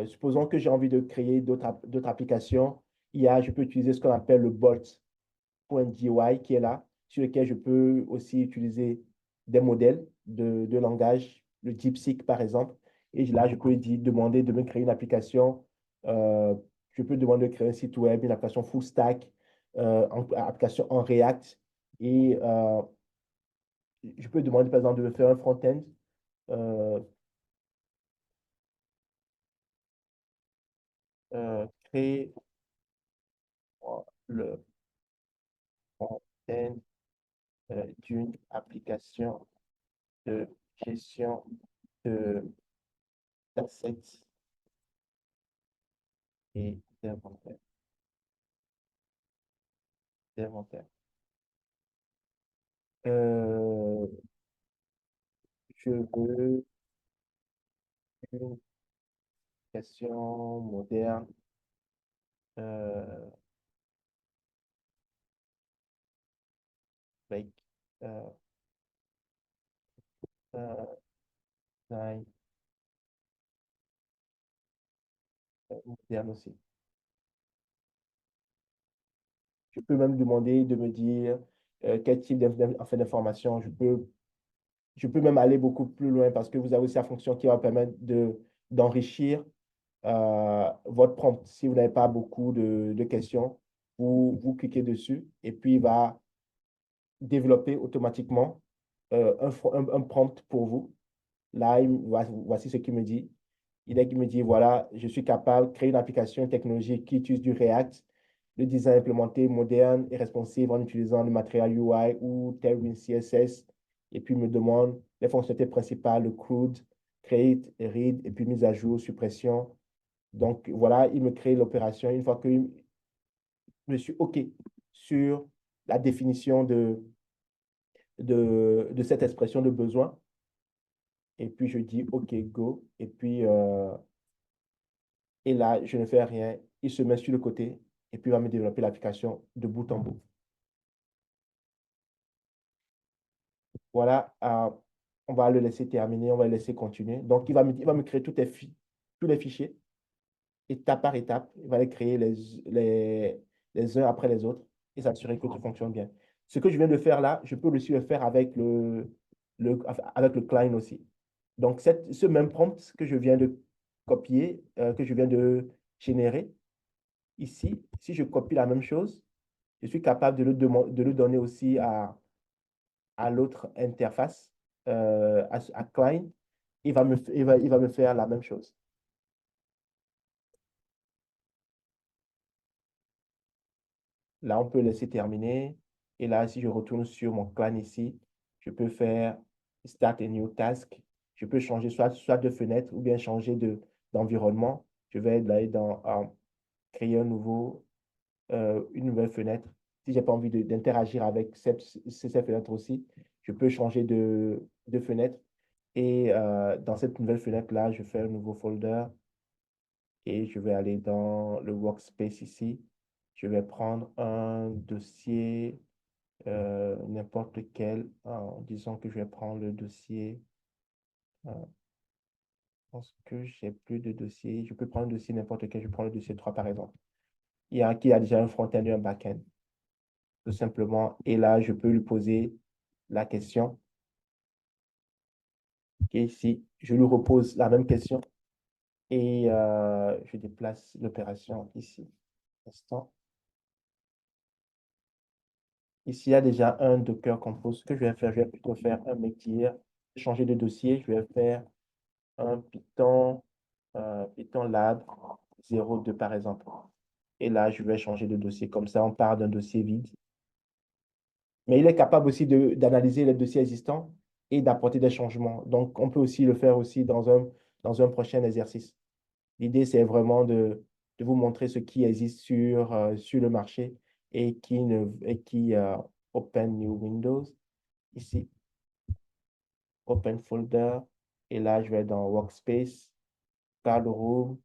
Supposons que j'ai envie de créer d'autres applications. Je peux utiliser ce qu'on appelle le Bolt.GY qui est là, sur lequel je peux aussi utiliser des modèles de langage, le DeepSeek par exemple. Et là, je peux demander de me créer une application. Je peux demander de créer un site web, une application full stack, application en React. Et je peux demander par exemple de me faire un front-end. euh, Créer le front-end d'une application de gestion de d'assets et d'inventaire. d'inventaire. Euh, je veux une application moderne euh, avec euh, un design moderne aussi. Je peux même demander de me dire quel type d'information je peux même aller beaucoup plus loin parce que vous avez aussi la fonction qui va permettre d'enrichir votre prompt. Si vous n'avez pas beaucoup de questions, vous cliquez dessus et puis il va développer automatiquement un prompt pour vous. Là, voici ce qu'il me dit. Il me dit, voilà, je suis capable de créer une application technologique qui utilise du React le design implémenté moderne et responsive en utilisant le matériel UI ou Tailwind CSS. Et puis, il me demande les fonctionnalités principales, le CRUD, create, read, et puis mise à jour, suppression. Donc, voilà, il me crée l'opération. Une fois que je suis OK sur la définition de cette expression de besoin, et puis je dis OK, go. Et là, je ne fais rien. Il se met sur le côté et puis il va me développer l'application de bout en bout. Voilà, on va le laisser terminer, on va le laisser continuer. Donc, il va me créer tous les fichiers, étape par étape. Il va les créer les uns après les autres et s'assurer que tout fonctionne bien. Ce que je viens de faire là, je peux aussi le faire avec avec le client aussi. Donc, ce même prompt que je viens de copier, que je viens de générer, ici, si je copie la même chose, je suis capable de le donner aussi à l'autre interface, à client. Il va me faire la même chose. Là, on peut laisser terminer. Et là, si je retourne sur mon client ici, je peux faire Start a new task. Je peux changer soit de fenêtre ou bien changer d'environnement. Je vais aller dans créer une nouvelle fenêtre. Si je n'ai pas envie d'interagir avec ces fenêtres aussi, je peux changer de fenêtre. Et dans cette nouvelle fenêtre-là, je fais un nouveau folder et je vais aller dans le workspace ici. Je vais prendre un dossier, n'importe lequel. Disons que je vais prendre le dossier. Je pense que j'ai plus de dossiers. Je peux prendre un dossier n'importe lequel. Je prends le dossier 3 par exemple. Il y a un qui a déjà un front-end et un back-end, tout simplement. Et là, je peux lui poser la question. Et ici, je lui repose la même question et je déplace l'opération ici. Instant. Ici, il y a déjà un Docker Compose. Ce que je vais faire, je vais plutôt faire un make here, changer de dossier. Je vais faire un Python Lab 02 par exemple. Et là, je vais changer de dossier. Comme ça, on part d'un dossier vide. Mais il est capable aussi d'analyser les dossiers existants et d'apporter des changements. Donc, on peut aussi le faire aussi dans un prochain exercice. L'idée, c'est vraiment de vous montrer ce qui existe sur le marché et qui Open New Windows, ici, Open Folder, et là, je vais dans Workspace, Cloud Room,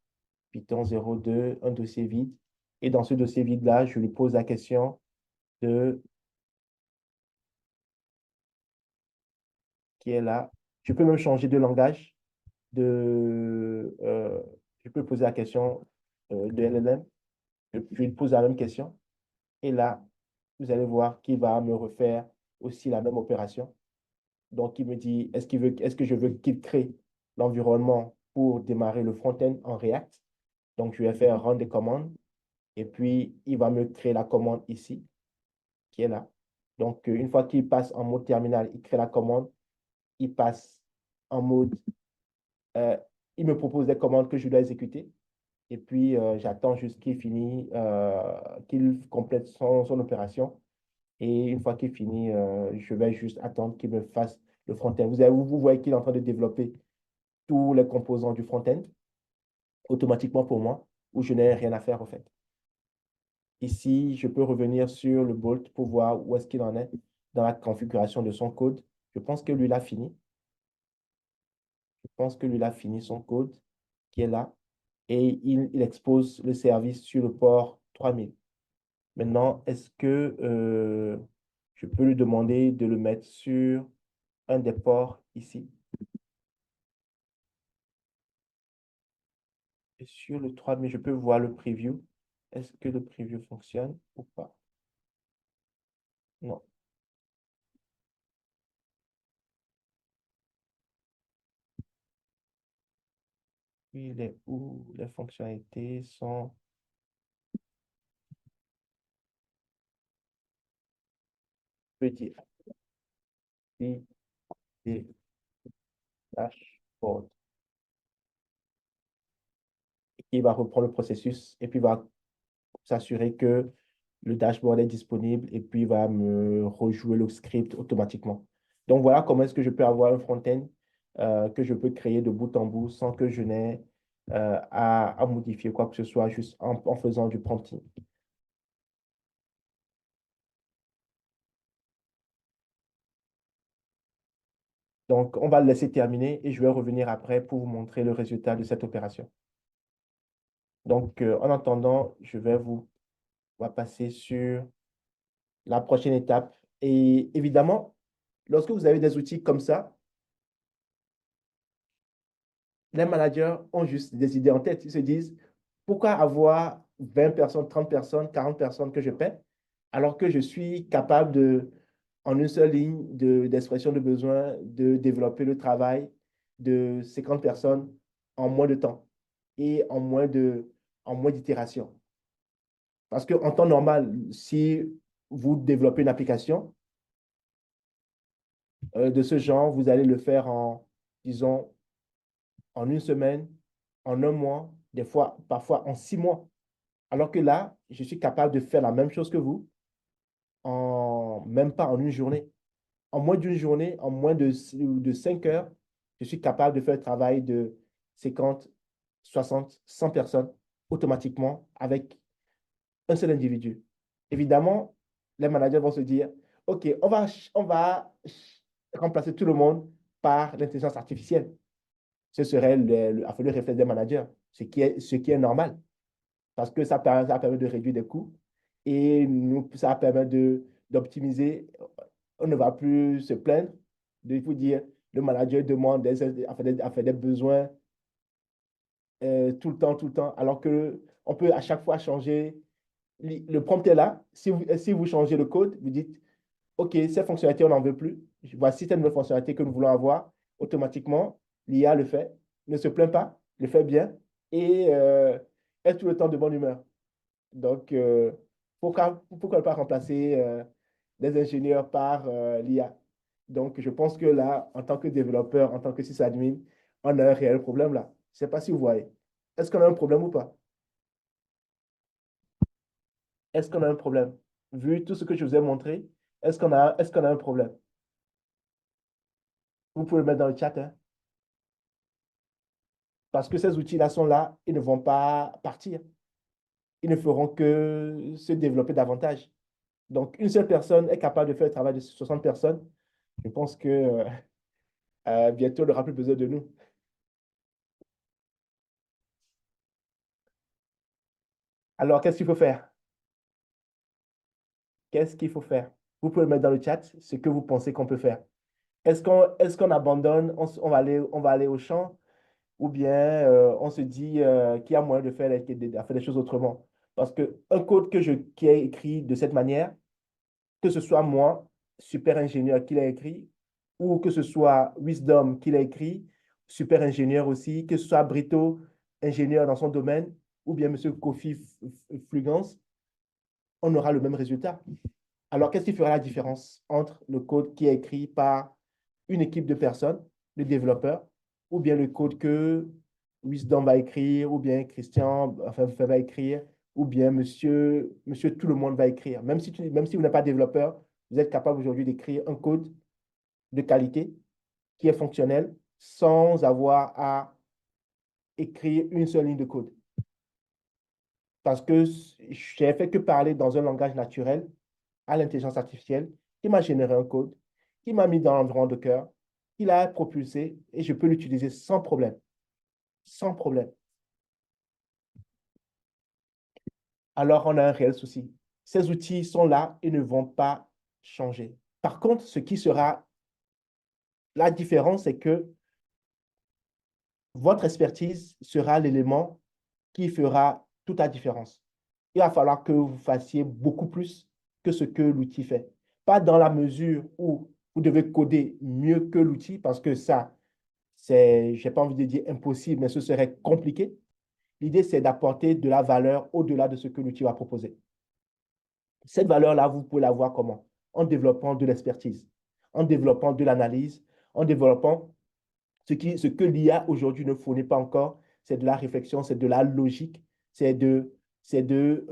Python 02, un dossier vide. Et dans ce dossier vide-là, je lui pose la question de qui est là. Je peux même changer de langage. Je peux poser la question de LLM. Je lui pose la même question. Et là, vous allez voir qu'il va me refaire aussi la même opération. Donc, il me dit, est-ce que je veux qu'il crée l'environnement pour démarrer le front-end en React? Donc, je vais faire run des commandes. Et puis, il va me créer la commande ici, qui est là. Donc, une fois qu'il passe en mode terminal, il crée la commande. Il passe en mode, euh, il me propose des commandes que je dois exécuter. Et puis, j'attends juste qu'il complète son opération. Et une fois qu'il finit, je vais juste attendre qu'il me fasse le front-end. Vous voyez qu'il est en train de développer tous les composants du front-end automatiquement pour moi, où je n'ai rien à faire au fait. Ici, je peux revenir sur le Bolt pour voir où est-ce qu'il en est dans la configuration de son code. Je pense que lui, il a fini. Je pense que lui, il a fini son code qui est là. Et il expose le service sur le port 3000. Maintenant, est-ce que je peux lui demander de le mettre sur un des ports ici? Et sur le 3000, je peux voir le preview. Est-ce que le preview fonctionne ou pas? Non. Il est où? Les fonctionnalités sont petit i d dashboard. Il va reprendre le processus et puis va s'assurer que le dashboard est disponible et puis va me rejouer le script automatiquement. Donc voilà comment est-ce que je peux avoir un front-end que je peux créer de bout en bout sans que je n'ai à modifier quoi que ce soit, juste en faisant du prompting. Donc, on va le laisser terminer et je vais revenir après pour vous montrer le résultat de cette opération. Donc, en attendant, on va passer sur la prochaine étape. Et évidemment, lorsque vous avez des outils comme ça, les managers ont juste des idées en tête. Ils se disent, pourquoi avoir 20 personnes, 30 personnes, 40 personnes que je paie, alors que je suis capable de, en une seule ligne d'expression de besoin, de développer le travail de 50 personnes en moins de temps et en moins d'itération. Parce qu'en temps normal, si vous développez une application de ce genre, vous allez le faire disons, en une semaine, en un mois, des fois, parfois en 6 mois. Alors que là, je suis capable de faire la même chose que vous même pas en une journée. En moins d'une journée, en moins de 5 heures, je suis capable de faire le travail de 50, 60, 100 personnes automatiquement avec un seul individu. Évidemment, les managers vont se dire, OK, on va remplacer tout le monde par l'intelligence artificielle. Ce serait le réflexe des managers, ce qui est normal, parce que ça permet de réduire des coûts et ça permet d'optimiser. On ne va plus se plaindre de vous dire, le manager demande a fait des besoins tout le temps, alors que on peut à chaque fois changer. Le prompt est là. Si vous changez le code, vous dites, OK, cette fonctionnalité, on n'en veut plus. Voici cette nouvelle fonctionnalité que nous voulons avoir. Automatiquement, l'IA le fait, ne se plaint pas, le fait bien et est tout le temps de bonne humeur. Donc, pourquoi ne pas remplacer les ingénieurs par l'IA? Donc, je pense que là, en tant que développeur, en tant que sysadmin, on a un réel problème là. Je ne sais pas si vous voyez. Est-ce qu'on a un problème ou pas? Est-ce qu'on a un problème? Vu tout ce que je vous ai montré, est-ce qu'on a un problème? Vous pouvez le mettre dans le chat, hein, parce que ces outils-là sont là, ils ne vont pas partir. Ils ne feront que se développer davantage. Donc, une seule personne est capable de faire le travail de 60 personnes. Je pense que bientôt, on n'aura plus besoin de nous. Alors, qu'est-ce qu'il faut faire? Qu'est-ce qu'il faut faire? Vous pouvez le mettre dans le chat ce que vous pensez qu'on peut faire. Est-ce qu'on abandonne, on va aller au champ ou bien on se dit qu'il y a moyen de faire de faire des choses autrement? Parce qu'un code qui est écrit de cette manière, que ce soit moi, super ingénieur, qui l'a écrit, ou que ce soit Wisdom qui l'a écrit, super ingénieur aussi, que ce soit Brito, ingénieur dans son domaine, ou bien Monsieur Kofi Flugans, on aura le même résultat. Alors, qu'est-ce qui fera la différence entre le code qui est écrit par une équipe de personnes, le développeur, ou bien le code que Wisdom va écrire, ou bien Christian va écrire, ou bien monsieur tout le monde va écrire. Même si vous n'êtes pas développeur, vous êtes capable aujourd'hui d'écrire un code de qualité qui est fonctionnel sans avoir à écrire une seule ligne de code. Parce que j'ai fait que parler dans un langage naturel à l'intelligence artificielle qui m'a généré un code, qui m'a mis dans l'environnement de cœur, qui l'a propulsé et je peux l'utiliser sans problème. Sans problème. Alors, on a un réel souci. Ces outils sont là et ne vont pas changer. Par contre, ce qui sera la différence, c'est que votre expertise sera l'élément qui fera toute la différence. Il va falloir que vous fassiez beaucoup plus que ce que l'outil fait. Pas dans la mesure où vous devez coder mieux que l'outil, parce que ça, je n'ai pas envie de dire impossible, mais ce serait compliqué. L'idée, c'est d'apporter de la valeur au-delà de ce que l'outil va proposer. Cette valeur-là, vous pouvez l'avoir comment? En développant de l'expertise, en développant de l'analyse, en développant ce que l'IA aujourd'hui ne fournit pas encore, c'est de la réflexion, c'est de la logique, c'est c'est de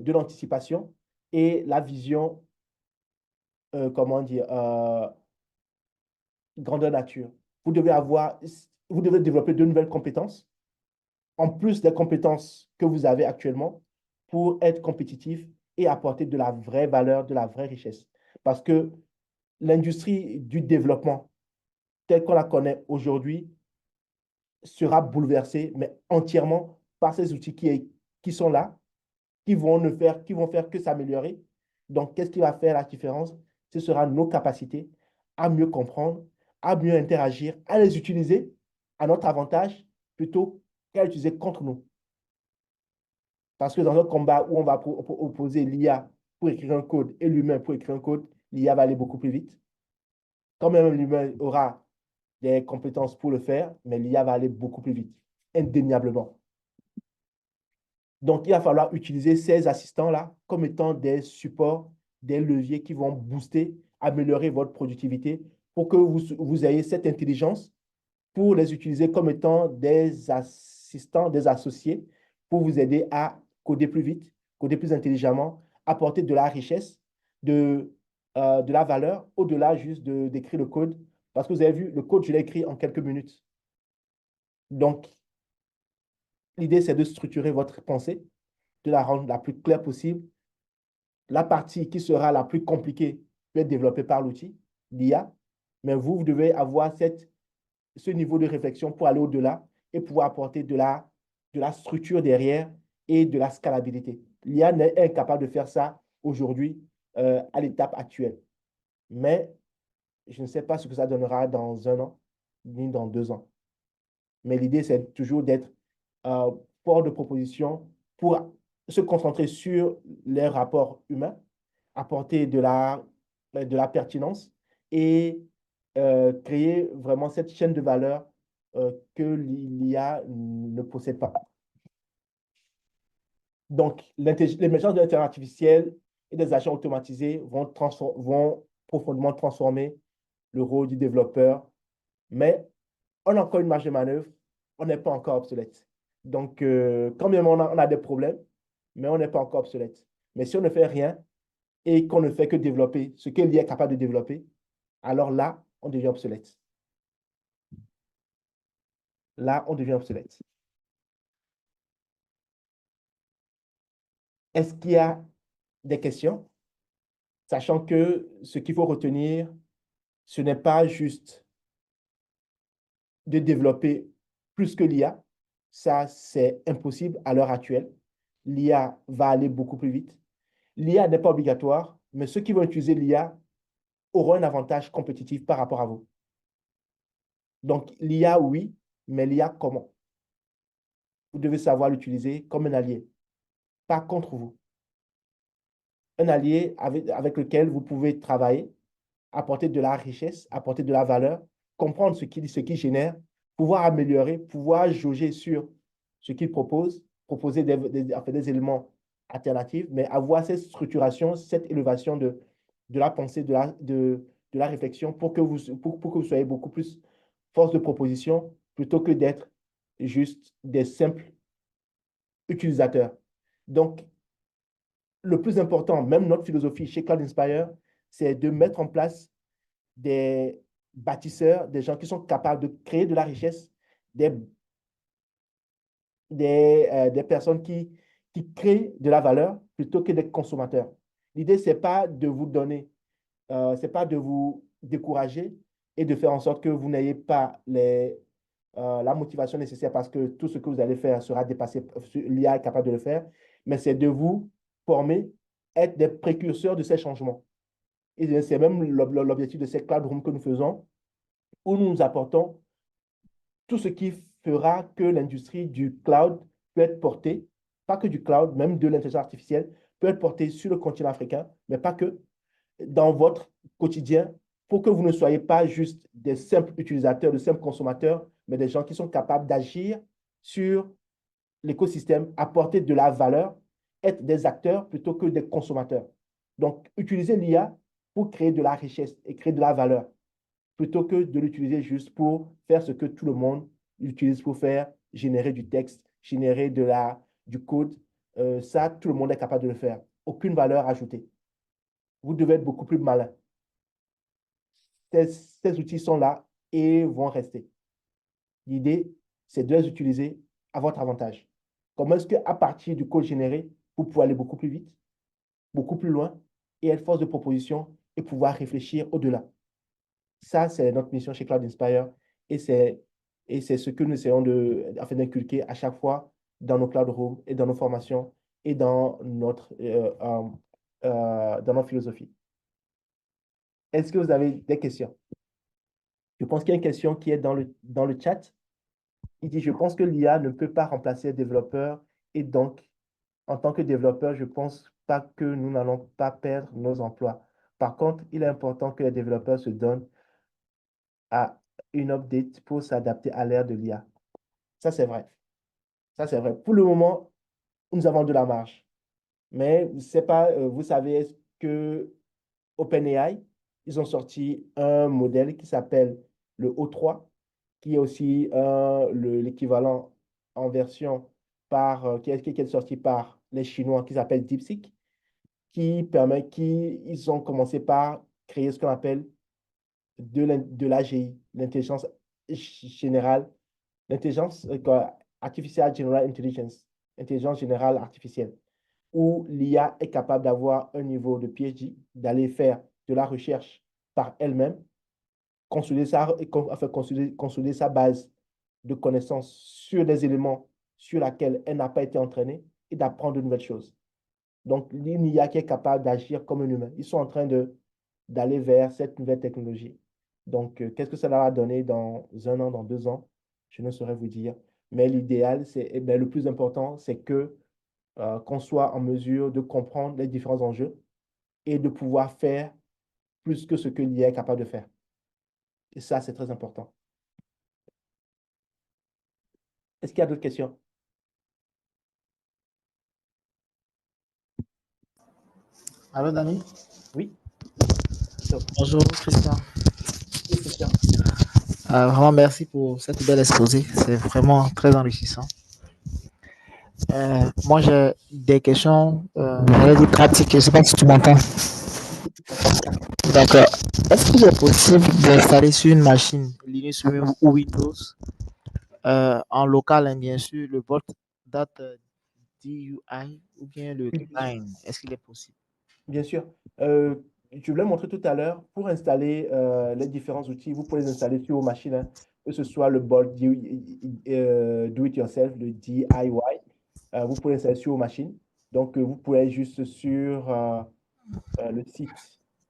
l'anticipation et la vision, comment dire, grandeur nature. Vous devez avoir, vous devez développer de nouvelles compétences, en plus des compétences que vous avez actuellement, pour être compétitif et apporter de la vraie valeur, de la vraie richesse. Parce que l'industrie du développement, telle qu'on la connaît aujourd'hui, sera bouleversée, mais entièrement par ces outils qui sont là, qui vont faire que s'améliorer. Donc, qu'est-ce qui va faire la différence? Ce sera nos capacités à mieux comprendre, à mieux interagir, à les utiliser à notre avantage plutôt qu'à les utiliser contre nous. Parce que dans un combat où on va opposer l'IA pour écrire un code et l'humain pour écrire un code, l'IA va aller beaucoup plus vite. Quand même l'humain aura des compétences pour le faire, mais l'IA va aller beaucoup plus vite, indéniablement. Donc, il va falloir utiliser ces assistants-là comme étant des supports, des leviers qui vont booster, améliorer votre productivité pour que vous ayez cette intelligence pour les utiliser comme étant des assistants, des associés pour vous aider à coder plus vite, coder plus intelligemment, apporter de la richesse, de la valeur, au-delà juste d'écrire le code. Parce que vous avez vu, le code, je l'ai écrit en quelques minutes. Donc, l'idée, c'est de structurer votre pensée, de la rendre la plus claire possible. La partie qui sera la plus compliquée peut être développée par l'outil, l'IA, mais vous devez avoir ce niveau de réflexion pour aller au-delà et pouvoir apporter de la structure derrière et de la scalabilité. L'IA n'est incapable de faire ça aujourd'hui à l'étape actuelle. Mais je ne sais pas ce que ça donnera dans un an ni dans 2 ans. Mais l'idée, c'est toujours d'être euh, fort de proposition pour se concentrer sur les rapports humains, apporter de la pertinence et créer vraiment cette chaîne de valeur que l'IA ne possède pas. Donc, l'émergence de l'intelligence artificielle et des agents automatisés vont profondément transformer le rôle du développeur, mais on a encore une marge de manœuvre, on n'est pas encore obsolète. Donc, quand même, on a des problèmes, mais on n'est pas encore obsolète. Mais si on ne fait rien et qu'on ne fait que développer ce que l'IA est capable de développer, alors là, on devient obsolète. Là, on devient obsolète. Est-ce qu'il y a des questions? Sachant que ce qu'il faut retenir, ce n'est pas juste de développer plus que l'IA. Ça, c'est impossible à l'heure actuelle. L'IA va aller beaucoup plus vite. L'IA n'est pas obligatoire, mais ceux qui vont utiliser l'IA auront un avantage compétitif par rapport à vous. Donc, l'IA, oui, mais l'IA, comment? Vous devez savoir l'utiliser comme un allié, pas contre vous. Un allié avec lequel vous pouvez travailler, apporter de la richesse, apporter de la valeur, comprendre ce qu'il génère, pouvoir améliorer, pouvoir jauger sur ce qu'il propose, proposer des éléments alternatifs, mais avoir cette structuration, cette élévation de la pensée, de la réflexion pour que vous soyez beaucoup plus force de proposition plutôt que d'être juste des simples utilisateurs. Donc, le plus important, même notre philosophie chez Cloud Inspire, c'est de mettre en place des bâtisseurs, des gens qui sont capables de créer de la richesse, des, des personnes qui créent de la valeur plutôt que des consommateurs. L'idée, ce n'est pas de vous donner, c'est pas de vous décourager et de faire en sorte que vous n'ayez pas la motivation nécessaire parce que tout ce que vous allez faire sera dépassé, l'IA est capable de le faire, mais c'est de vous former, être des précurseurs de ces changements. Et c'est même l'objectif de cette cloud room que nous faisons, où nous apportons tout ce qui fera que l'industrie du cloud peut être portée, pas que du cloud, même de l'intelligence artificielle, peut être portée sur le continent africain, mais pas que, dans votre quotidien, pour que vous ne soyez pas juste des simples utilisateurs, de simples consommateurs, mais des gens qui sont capables d'agir sur l'écosystème, apporter de la valeur, être des acteurs plutôt que des consommateurs. Donc, utiliser l'IA pour créer de la richesse et créer de la valeur plutôt que de l'utiliser juste pour faire ce que tout le monde utilise pour faire, générer du texte, générer du code Ça, tout le monde est capable de le faire. Aucune valeur ajoutée. Vous devez être beaucoup plus malin. Ces outils sont là et vont rester. L'idée, c'est de les utiliser à votre avantage. Comment est-ce qu'à partir du code généré, vous pouvez aller beaucoup plus vite, beaucoup plus loin et être force de proposition et pouvoir réfléchir au-delà. Ça, c'est notre mission chez Cloud Inspire et c'est ce que nous essayons afin d'inculquer à chaque fois dans nos cloud rooms et dans nos formations et dans notre philosophie. Est-ce que vous avez des questions? Je pense qu'il y a une question qui est dans le chat. Il dit, je pense que l'IA ne peut pas remplacer les développeurs et donc, en tant que développeur, je ne pense pas que nous n'allons pas perdre nos emplois. Par contre, il est important que les développeurs se donnent à une update pour s'adapter à l'ère de l'IA. Ça, c'est vrai. Ça, c'est vrai. Pour le moment, nous avons de la marge. Mais c'est pas, vous savez, est-ce que OpenAI, ils ont sorti un modèle qui s'appelle le O3, qui est aussi l'équivalent en version qui est sorti par les Chinois, qui s'appelle DeepSeek, ils ont commencé par créer ce qu'on appelle de l'AGI, l'intelligence générale, l'intelligence Artificial General Intelligence, intelligence générale artificielle, où l'IA est capable d'avoir un niveau de PhD, d'aller faire de la recherche par elle-même, consolider sa base de connaissances sur des éléments sur lesquels elle n'a pas été entraînée et d'apprendre de nouvelles choses. Donc, une IA qui est capable d'agir comme un humain. Ils sont en train d'aller vers cette nouvelle technologie. Donc, qu'est-ce que ça va donner dans un an, dans 2 ans? Je ne saurais vous dire. Mais l'idéal, le plus important, c'est qu'on soit en mesure de comprendre les différents enjeux et de pouvoir faire plus que ce que l'IA est capable de faire. Et ça, c'est très important. Est-ce qu'il y a d'autres questions? Allô, Dani? Oui? Top. Bonjour, Christian. Oui, Christian. Vraiment, merci pour cette belle exposé. C'est vraiment très enrichissant. Moi, j'ai des questions, j'allais dire pratiques. Je ne sais pas si tu m'entends. D'accord. Est-ce qu'il est possible d'installer sur une machine Linux ou Windows en local, hein, bien sûr, le bot date DUI ou bien le Oui, bien sûr. Cline? Est-ce qu'il est possible? Bien sûr. Je voulais montrer tout à l'heure, pour installer les différents outils, vous pouvez les installer sur vos machines, hein, que ce soit le Bolt Do It Yourself, le DIY. Vous pouvez l'installer sur vos machines. Donc, vous pouvez aller juste sur le site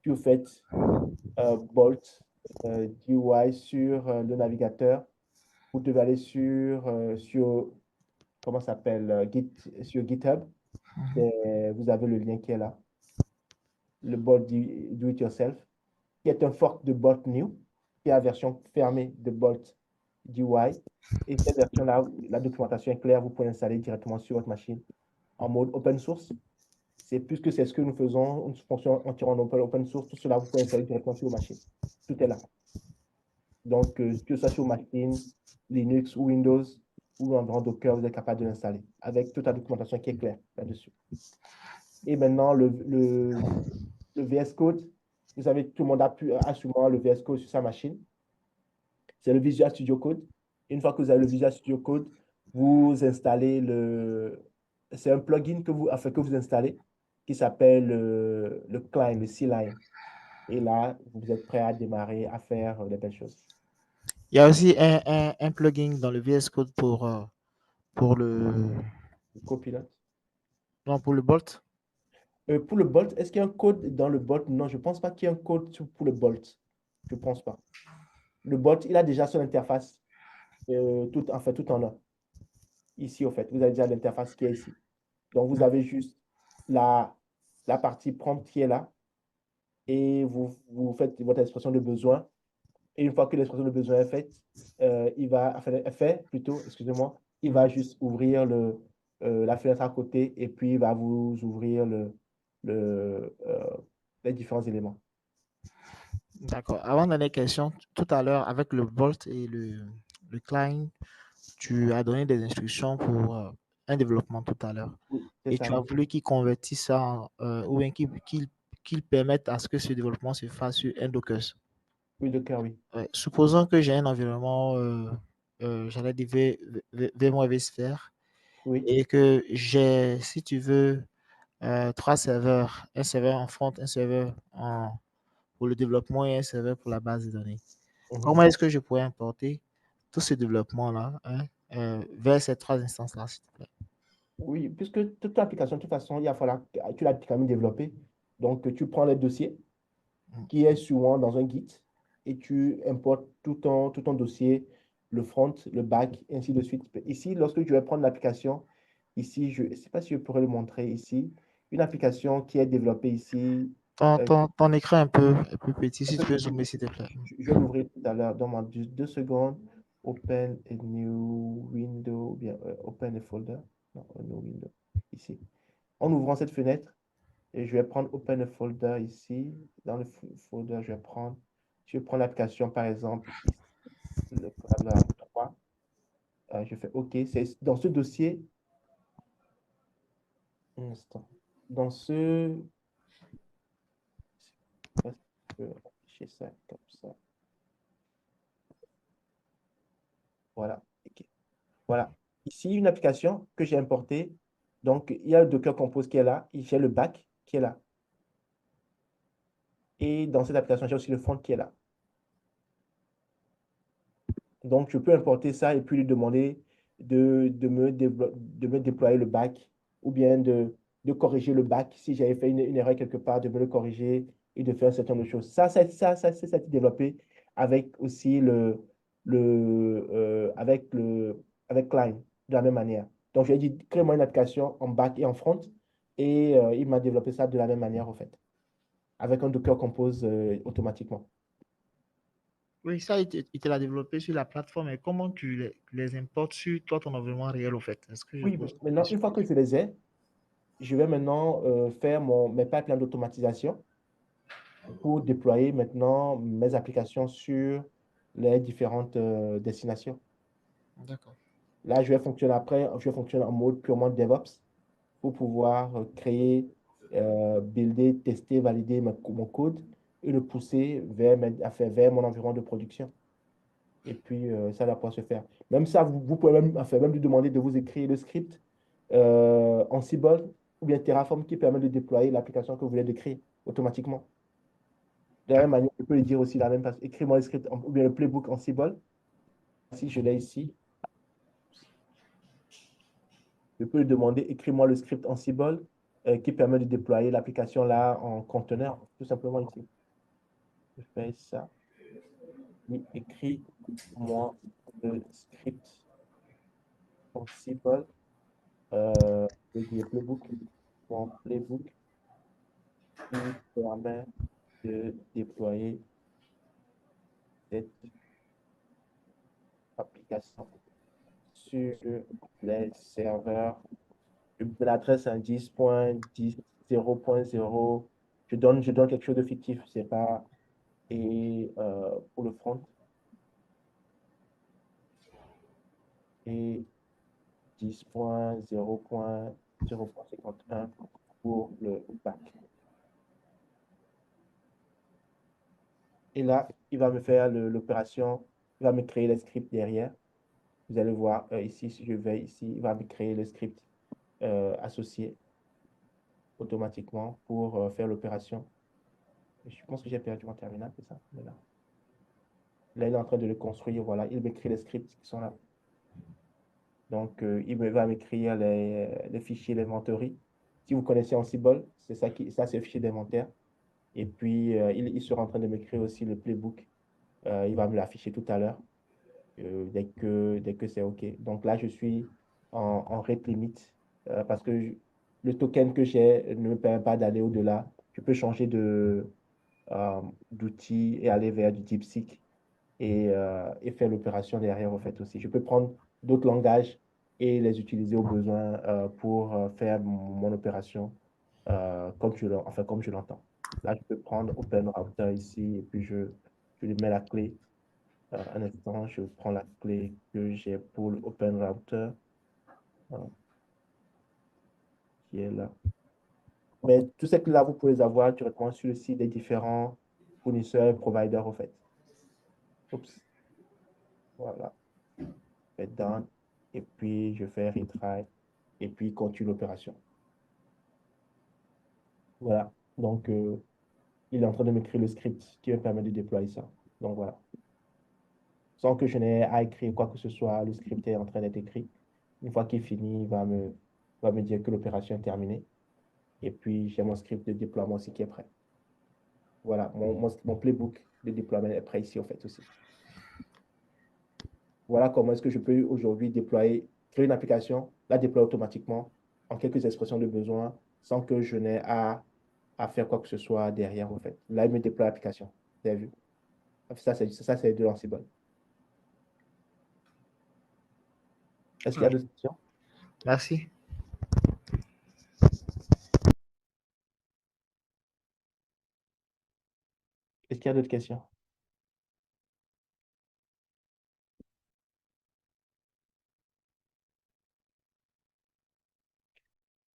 que vous faites Bolt DIY sur le navigateur. Vous devez aller sur comment ça s'appelle, sur GitHub. Vous avez le lien qui est là, le Bolt Do It Yourself, qui est un fork de Bolt New, qui est la version fermée de Bolt DUI. Et cette version-là, la documentation est claire, vous pouvez l'installer directement sur votre machine en mode open source. Puisque c'est ce que nous faisons, une fonction en tirant en open source, tout cela, vous pouvez installer directement sur vos machines. Tout est là. Donc, que ce soit sur machine, Linux ou Windows ou en Docker, vous êtes capable de l'installer avec toute la documentation qui est claire là-dessus. Et maintenant, le VS Code, vous savez, tout le monde a sûrement le VS Code sur sa machine. C'est le Visual Studio Code. Une fois que vous avez le Visual Studio Code, vous installez c'est un plugin que vous installez qui s'appelle le Cline, le C-Line. Et là, vous êtes prêt à démarrer, à faire des belles choses. Il y a aussi un plugin dans le VS Code pour Le Copilot. non, pour le Bolt. Pour le Bolt, est-ce qu'il y a un code dans le Bolt? Non, je ne pense pas qu'il y ait un code pour le Bolt. Je ne pense pas. Le Bolt, il a déjà son interface, tout en un. Ici, au fait, vous avez déjà l'interface qui est ici. Donc, vous avez juste la, la partie prompt qui est là et vous faites votre expression de besoin. Et une fois que l'expression de besoin est faite, est fait plutôt, excusez-moi, il va juste ouvrir la fenêtre à côté et puis il va vous ouvrir les différents éléments. D'accord. Avant d'aller question, tout à l'heure, avec le Bolt et le Cline, tu as donné des instructions pour un développement tout à l'heure. Oui, c'est Et ça, tu as oui. voulu qu'il convertisse ça, ou bien qu'il permette à ce que ce développement se fasse sur un Docker. Oui, Docker, oui. Ouais. Supposons que j'ai un environnement, j'allais dire VMware vSphere, Oui. et que j'ai, si tu veux, trois serveurs, un serveur en front, un serveur pour le développement et un serveur pour la base de données. Mhm. Comment est-ce que je pourrais importer tout ce développement-là, hein, vers ces trois instances-là, s'il te plaît? Oui, puisque toute l'application, de toute façon, il va falloir que tu l'as quand même développée. Donc, tu prends le dossier Mm. qui est souvent dans un Git et tu importes tout ton dossier, le front, le back, et ainsi de suite. Ici, lorsque je vais prendre l'application, ici, je ne sais pas si je pourrais le montrer ici, une application qui est développée ici. euh, Ton écran est un peu plus petit, un si peu tu peux petit. zoomer, s'il te plaît. Je vais l'ouvrir tout à l'heure. Donne-moi 2 secondes. Open a new window, ou bien open a folder. Non, a new window. Ici. En ouvrant cette fenêtre, et je vais prendre Open a folder ici. Dans le folder, je vais prendre l'application, par exemple, ici, le Collaborator 3. Je fais OK. C'est dans ce dossier, un instant. Dans ce, est-ce que je peux afficher ça comme ça? Voilà. OK. Voilà. Ici, une application que j'ai importée. Donc, il y a le Docker Compose qui est là. J'ai le back qui est là. Et dans cette application, j'ai aussi le front qui est là. Donc, je peux importer ça et puis lui demander de me déployer le back ou bien de corriger le back si j'avais fait une erreur quelque part, de me le corriger et de faire un certain nombre de choses. Ça a été développé avec aussi avec avec Klein de la même manière. Donc, je lui ai dit, crée-moi une application en back et en front et il m'a développé ça de la même manière, en fait, avec un Docker Compose automatiquement. Oui, ça, il te l'a développé sur la plateforme. Et comment tu les importes sur toi, ton environnement réel, au fait? Est-ce que je Oui, pose cette maintenant, question? une fois que je les ai, je vais maintenant faire mes pipelines d'automatisation pour déployer maintenant mes applications sur les différentes destinations. D'accord. Là, je vais fonctionner en mode purement DevOps pour pouvoir créer, builder, tester, valider mon code et le pousser vers mon environnement de production. Et puis, ça va pouvoir se faire. Même ça, vous pouvez même lui demander de vous écrire le script en Cibol ou bien Terraform qui permet de déployer l'application que vous voulez décrire automatiquement. De la même D'accord. manière, je peux lui dire aussi la même chose. Écris-moi le script ou bien le playbook en Cibol. Si je l'ai ici, je peux lui demander, écris-moi le script en Cibol qui permet de déployer l'application là en conteneur, tout simplement ici. Je fais ça. Oui, écris-moi le script en Cibol. Je dis playbook, mon playbook qui permet de déployer cette application sur les serveurs. L'adresse est 10.10.0.0. Je donne quelque chose de fictif, c'est pas. Et pour le front, et 10.0.0.51 pour le back. Et là, il va me faire l'opération, il va me créer le script derrière. Vous allez voir ici, si je vais ici, il va me créer le script associé automatiquement pour faire l'opération. Je pense que j'ai perdu mon terminal, c'est ça? Là. Là, il est en train de le construire, voilà. Il m'écrit les scripts qui sont là. Donc, va m'écrire les fichiers d'inventory. Si vous connaissez Ansible, ça c'est le fichier d'inventaire. Et puis, il sera en train de m'écrire aussi le playbook. Il va me l'afficher tout à l'heure, dès que c'est OK. Donc là, je suis en rate limit parce que le token que j'ai ne me permet pas d'aller au-delà. Je peux changer d'outil et aller vers du DeepSeek et faire l'opération derrière, en fait, aussi. Je peux prendre d'autres langages et les utiliser au besoin pour faire mon opération comme je l'entends. Là, je peux prendre OpenRouter ici et puis je lui mets la clé. Un instant, je prends la clé que j'ai pour l'OpenRouter. Voilà. qui est là. Mais tout ce que là, vous pouvez avoir directement sur le site des différents fournisseurs et providers, en fait. Oups. Voilà. Je fais done. Et puis, je fais retry. Et puis, continue l'opération. Voilà. Donc, il est en train de m'écrire le script qui me permet de déployer ça. Donc, voilà. Sans que je n'ai à écrire quoi que ce soit, le script est en train d'être écrit. Une fois qu'il est fini, va me dire que l'opération est terminée. Et puis, j'ai mon script de déploiement aussi qui est prêt. Voilà, mon playbook de déploiement est prêt ici, en fait, aussi. Voilà comment est-ce que je peux aujourd'hui déployer, créer une application, la déployer automatiquement en quelques expressions de besoin sans que je n'ai à faire quoi que ce soit derrière, en fait. Là, il me déploie l'application. Vous avez vu? Ça, c'est de l'Ansible. Est-ce qu'il y a d'autres questions? Merci. Est-ce qu'il y a d'autres questions?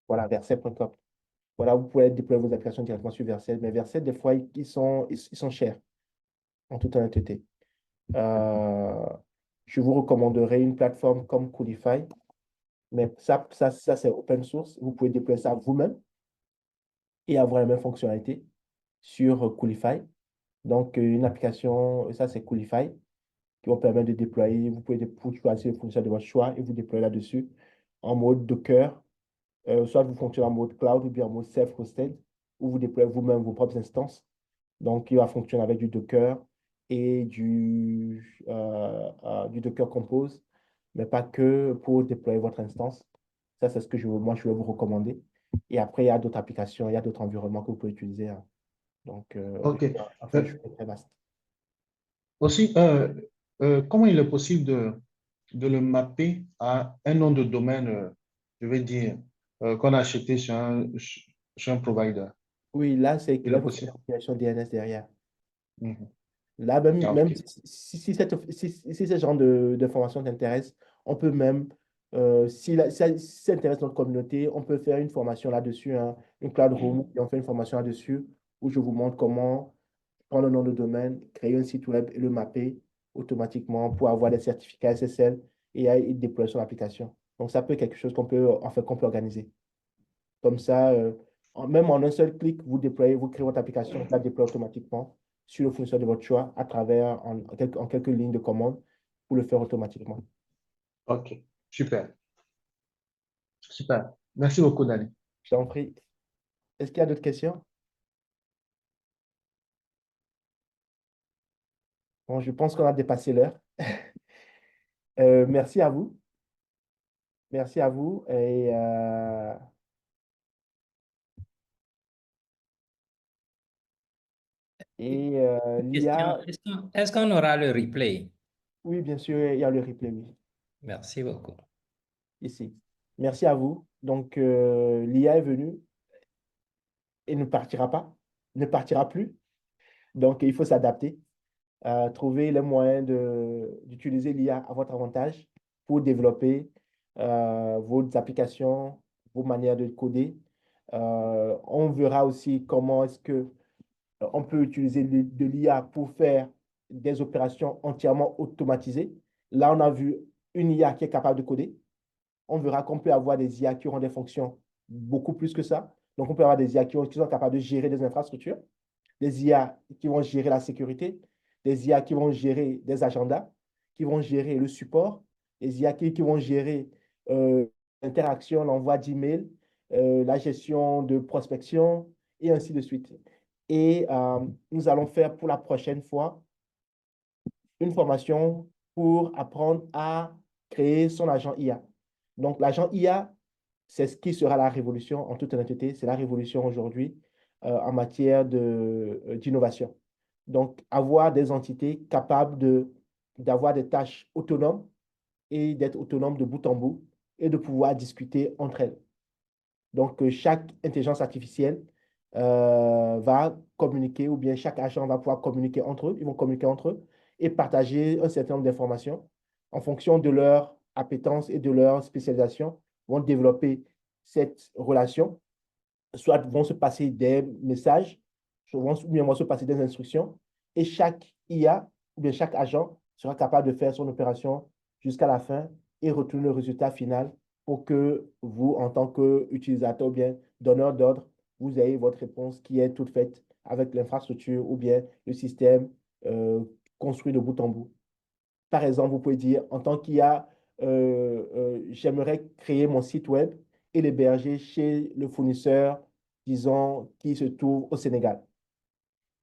Voilà, verset.com. Voilà, vous pouvez déployer vos applications directement sur Vercel. Mais Vercel, des fois, ils sont chers, en toute honnêteté. Euh, je vous recommanderais une plateforme comme Coolify. Mais ça c'est open source. Vous pouvez déployer ça vous-même et avoir la même fonctionnalité sur Coolify. Donc, une application, ça c'est Coolify, qui va permettre de déployer. Vous pouvez choisir le fournisseur de votre choix et vous déployer là-dessus en mode Docker. Soit vous fonctionnez en mode cloud ou bien en mode self-hosted, où vous déployez vous-même vos propres instances. Donc, il va fonctionner avec du Docker et du Docker Compose, mais pas que pour déployer votre instance. Ça, c'est ce que moi, je vais vous recommander. Et après, il y a d'autres applications, il y a d'autres environnements que vous pouvez utiliser, hein. Donc, OK. enfin, je suis très vaste. Aussi, comment il est possible de le mapper à un nom de domaine, je vais dire, qu'on a acheté sur un provider? Oui, là, Il est il faut faire possible. la compilation DNS derrière. Mhm. Là, Ah, même OK. si ce genre de formation t'intéresse, on peut même, si ça intéresse notre communauté, on peut faire une formation là-dessus, hein, une cloud room, et on fait une formation là-dessus où je vous montre comment prendre le nom de domaine, créer un site web et le mapper automatiquement pour avoir des certificats SSL et déployer son application. Donc, ça peut être quelque chose qu'on peut organiser. Comme ça, même en un seul clic, vous créez votre application, ça déploie automatiquement sur le fournisseur de votre choix à travers en quelques lignes de commande pour le faire automatiquement. OK. Super. Super. Merci beaucoup, Dani. Je t'en prie. Est-ce qu'il y a d'autres questions? Bon, je pense qu'on a dépassé l'heure. Merci à vous. Merci à vous. Question, L'IA, est-ce qu'on aura le replay? oui, bien sûr, il y a le replay, oui, Merci beaucoup. ici. Merci à vous. Donc, l'IA est venue et ne partira pas, ne partira plus. Donc, il faut s'adapter. Trouver les moyens d'utiliser l'IA à votre avantage pour développer vos applications, vos manières de coder. On verra aussi comment est-ce que on peut utiliser de l'IA pour faire des opérations entièrement automatisées. Là, on a vu une IA qui est capable de coder. On verra qu'on peut avoir des IA qui auront des fonctions beaucoup plus que ça. Donc, on peut avoir des IA qui sont capables de gérer des infrastructures, des IA qui vont gérer la sécurité, des IA qui vont gérer des agendas, qui vont gérer le support, des IA qui vont gérer l'interaction, l'envoi d'emails, la gestion de prospection, et ainsi de suite. Et nous allons faire pour la prochaine fois une formation pour apprendre à créer son agent IA. Donc, l'agent IA, c'est ce qui sera la révolution en toute honnêteté. C'est la révolution aujourd'hui en matière d'innovation. Donc, avoir des entités capables d'avoir des tâches autonomes et d'être autonomes de bout en bout et de pouvoir discuter entre elles. Donc, chaque intelligence artificielle va communiquer ou bien chaque agent va pouvoir communiquer entre eux. Ils vont communiquer entre eux et partager un certain nombre d'informations en fonction de leur appétence et de leur spécialisation. Ils vont développer cette relation, soit vont se passer des messages, ou bien vont se passer des instructions, et chaque IA ou bien chaque agent sera capable de faire son opération jusqu'à la fin et retourner le résultat final pour que vous, en tant qu'utilisateur ou bien donneur d'ordre, vous ayez votre réponse qui est toute faite avec l'infrastructure ou bien le système construit de bout en bout. Par exemple, vous pouvez dire, en tant qu'IA, j'aimerais créer mon site web et l'héberger chez le fournisseur, disons, qui se trouve au Sénégal.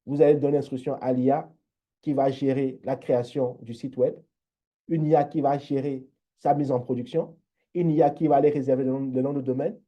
Vous allez donner l'instruction à l'IA qui va gérer la création du site web, une IA qui va gérer sa mise en production, une IA qui va aller réserver le nom de domaine,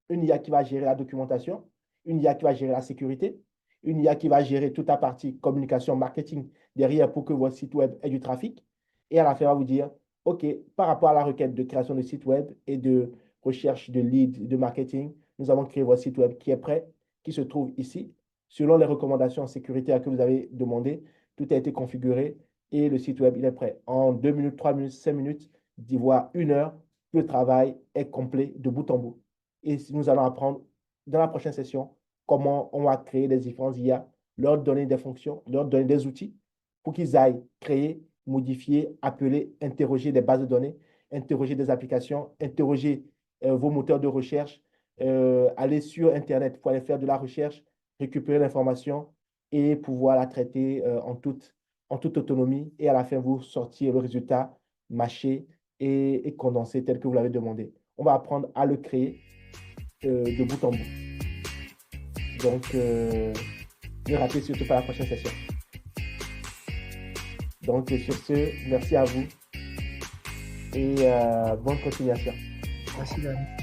une IA qui va gérer la documentation, une IA qui va gérer la sécurité, une IA qui va gérer toute la partie communication, marketing derrière pour que votre site web ait du trafic. Et à la fin, on va vous dire, OK, par rapport à la requête de création de site web et de recherche de leads, de marketing, nous avons créé votre site web qui est prêt, qui se trouve ici. Selon les recommandations sécuritaires que vous avez demandées, tout a été configuré et le site web, il est prêt. En 2 minutes, 3 minutes, 5 minutes, voire 1 heure, le travail est complet de bout en bout. Et nous allons apprendre dans la prochaine session comment on va créer des différents IA, leur donner des fonctions, leur donner des outils pour qu'ils aillent créer, modifier, appeler, interroger des bases de données, interroger des applications, interroger vos moteurs de recherche, aller sur Internet pour aller faire de la recherche, récupérer l'information et pouvoir la traiter en toute autonomie et à la fin, vous sortir le résultat mâché et condensé tel que vous l'avez demandé. On va apprendre à le créer de bout en bout. Donc, ne ratez surtout pas la prochaine session. Donc, sur ce, merci à vous et bonne continuation. Merci, Dani.